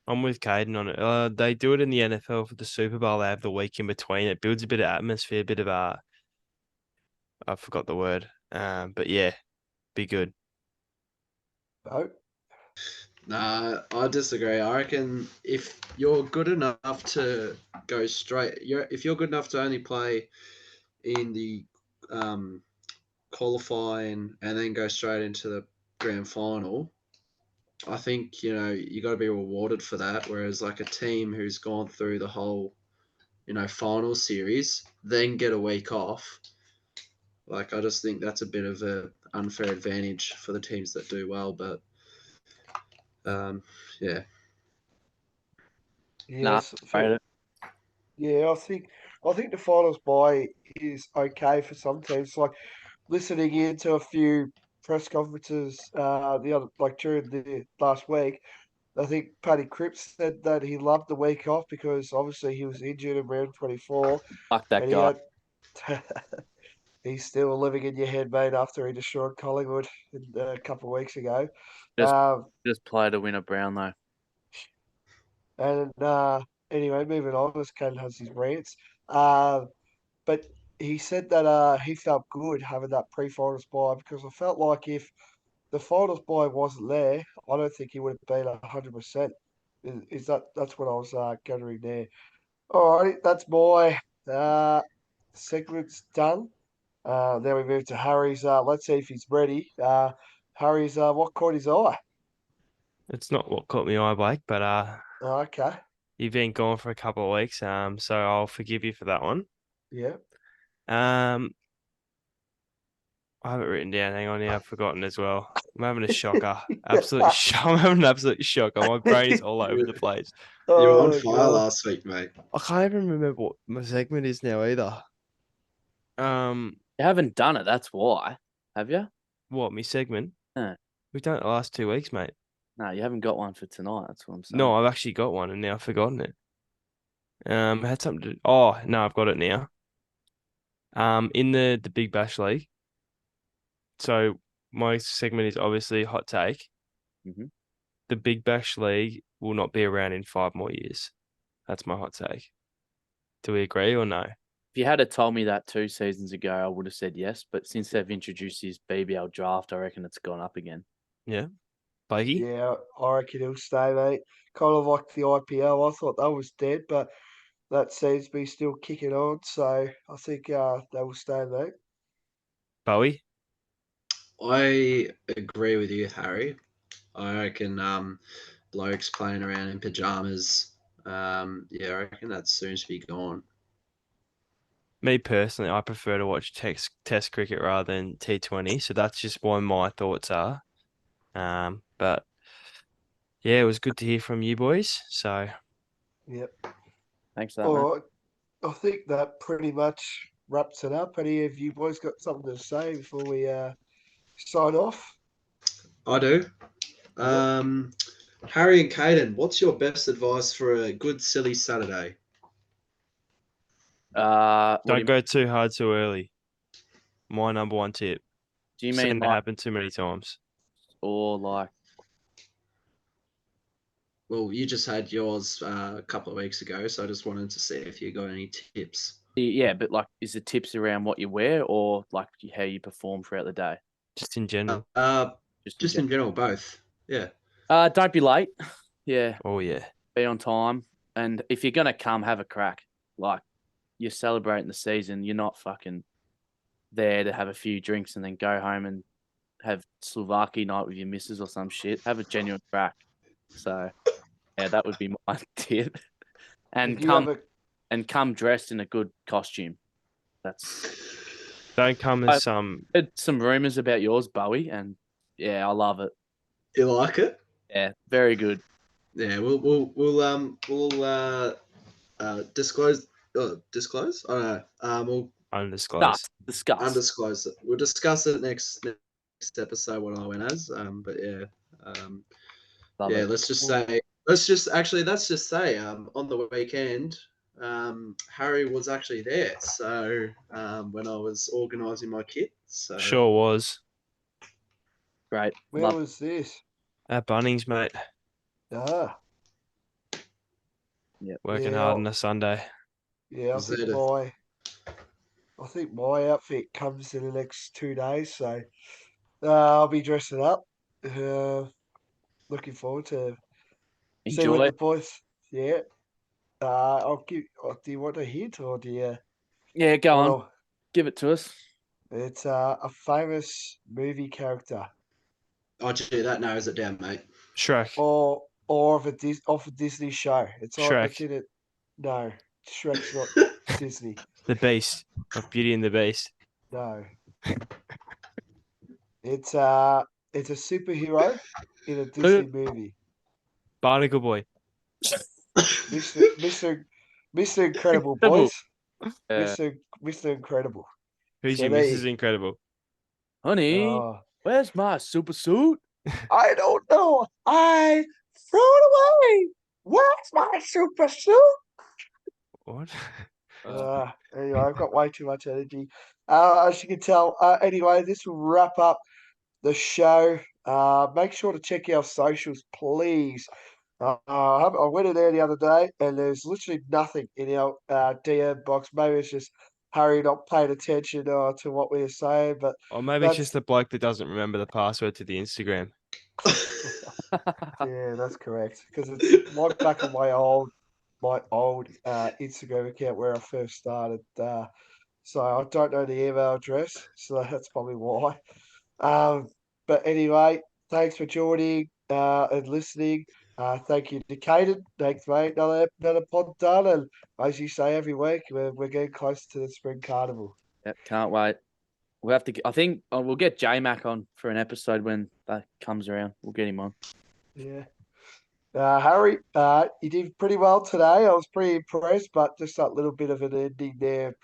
I'm with Caden on it. They do it in the NFL for the Super Bowl. They have the week in between. It builds a bit of atmosphere, a bit of I forgot the word. But yeah, be good. No. Nah, I disagree. I reckon if you're good enough to go straight, if you're good enough to only play in the qualifying and then go straight into the grand final, I think you got to be rewarded for that. Whereas like a team who's gone through the whole final series then get a week off, like I just think that's a bit of a unfair advantage for the teams that do well. But yeah. Nah, Yes. rate it. Yeah, I think the finals buy is okay for some teams. Like listening into a few press conferences the other during the last week, I think Paddy Cripps said that he loved the week off because obviously he was injured in round 24 Fuck that and he guy. had he's still living in your head, mate, after he destroyed Collingwood a couple of weeks ago. Just Um, just play to win a Brown though. and anyway, moving on, as Ken has his rants. Uh, but he said that he felt good having that pre-finals bye because I felt like if the finals bye wasn't there, I don't think he would have been 100%. Is that's what I was gathering there. All right, that's my segment's done. Then we move to Harry's. Let's see if he's ready. Harry's. What caught his eye? It's not what caught me eye, Blake, but Okay. you've been gone for a couple of weeks, so I'll forgive you for that one. Yeah. Um, I have it written down. Hang on, yeah, I've forgotten as well. I'm having a shocker. Absolute shock. I'm having an absolute shocker. My brain is all over the place. You were on Oh, fire God. last week, mate. I can't even remember what my segment is now either. You haven't done it. That's why. Have you? What, my segment? No. We've done it the last 2 weeks, mate. No, you haven't got one for tonight. That's what I'm saying. No, I've actually got one and now I've forgotten it. I had something to. Oh no, I've got it now. In the Big Bash League. So my segment is obviously hot take. Mhm. The Big Bash League will not be around in 5 more years. That's my hot take. Do we agree or no? If you had told me that 2 seasons ago, I would have said yes. But since they've introduced this BBL draft, I reckon it's gone up again. Yeah. Blakey? Yeah, I reckon he'll stay, mate. Kind of like the IPL. I thought that was dead, but that seems to be still kicking on. So I think they will stay, mate. Bowie? I agree with you, Harry. I reckon blokes playing around in pajamas. Yeah, I reckon that's soon to be gone. Me personally, I prefer to watch test cricket rather than T20. So that's just what my thoughts are. But yeah, it was good to hear from you boys. So Yep. Thanks for that, All man. right. I think that pretty much wraps it up. Any of you boys got something to say before we sign off? I do. Harry and Caden, what's your best advice for a good silly Saturday? What do don't you, go too hard too early. My number one tip. do you Seen mean that like, happen too many times. or like, Well, you just had yours a couple of weeks ago, so I just wanted to see if you got any tips. yeah, but like, is the tips around what you wear or like how you perform throughout the day? Just in general. Just in general, both. Yeah. Don't be late. Yeah, Oh yeah. be on time. And if you're gonna come, have a crack. Like, you're celebrating the season. You're not fucking there to have a few drinks and then go home and have Slovakia night with your missus or some shit. Have a genuine crack. So yeah, that would be my tip. And If you have come dressed in a good costume. That's Don't come I as some. heard some rumors about yours, Bowie, and yeah, I love it. You like it? Yeah, very good. Yeah, we'll disclose. Disclose? I don't know. We'll Undisclosed. Discuss. undisclose it. We'll discuss it next episode what I went as. But yeah, Love yeah. it. Let's just say. Let's just say. On the weekend, Harry was actually there. So when I was organising my kit. So Sure was. Great. where Love was this? At Bunnings, mate. Ah, Working Yeah, hard on a Sunday. yeah. Was there to- I think my outfit comes in the next 2 days, so I'll be dressing up. Looking forward to see what Enjoy. the boys. Yeah. I'll give. Do you want a hint or do you? Yeah, go on. Well, Give it to us. it's a famous movie character, Oh, gee, that narrows it down, mate. Shrek. or of a Disney show. It's Shrek. in it. No, Shrek's not Disney. The Beast of Beauty and the Beast. No. It's a superhero in a Disney movie. Barnacle Boy. Mr. Incredible, Incredible. boys. Yeah. Mr. Incredible. Who's So your there Mrs. you- Incredible? Honey, Oh, where's my super suit? I don't know. I threw it away. Where's my super suit? What? Anyway, I've got way too much energy. As you can tell. Anyway, this will wrap up the show. Make sure to check our socials, please. I went in there the other day, and there's literally nothing in our DM box. Maybe it's just Harry not paying attention to what we were saying, but Or maybe it's that's just the bloke that doesn't remember the password to the Instagram. yeah, that's correct. Because it's logged back on my old Instagram account where I first started. So I don't know the email address, so that's probably why. But anyway, thanks for joining and listening. Thank you to Caden. Thanks, mate. Another pod done, and as you say every week, we're getting close to the spring carnival. Yep, can't wait. We'll have to. I think we'll get J Mac on for an episode when that comes around. We'll get him on. Yeah. Harry, you did pretty well today. I was pretty impressed, but just that little bit of an ending there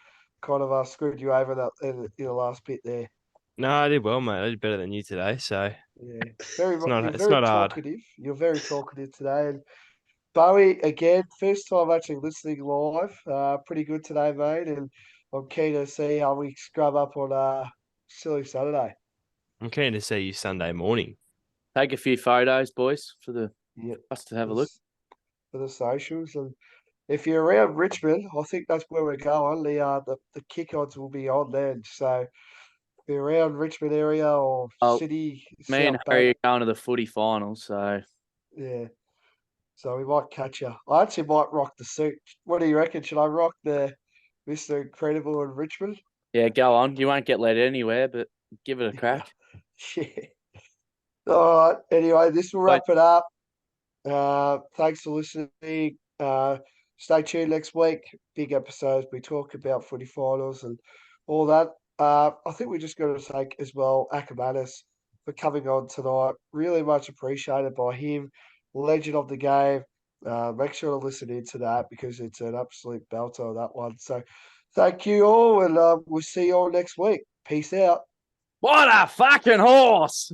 kind of screwed you over that in the last bit there. No, I did well, mate. I did better than you today. So Yeah, it's very not hard. talkative. You're very talkative today. And Bowie, again, first time actually listening live. Pretty good today, mate. And I'm keen to see how we scrub up on Silly Saturday. I'm keen to see you Sunday morning. Take a few photos, boys, for Yep. us to have a look. For the socials. And if you're around Richmond, I think that's where we're going. The kick odds will be on then. So if you're around Richmond area or City, Me and South Harry Bank, are going to the footy final, so yeah. So we might catch you. I actually might rock the suit. What do you reckon? Should I rock the Mr. Incredible in Richmond? yeah, go on. You won't get let anywhere, but give it a crack. Yeah. All right. Anyway, this will wrap it up. Thanks for listening. Stay tuned next week. Big episodes. We talk about footy finals and all that. I think we're just going to thank as well Akermanis for coming on tonight. Really much appreciated by him. Legend of the game. Make sure to listen into that because it's an absolute belter, that one. So thank you all, and we'll see you all next week. Peace out. What a fucking horse!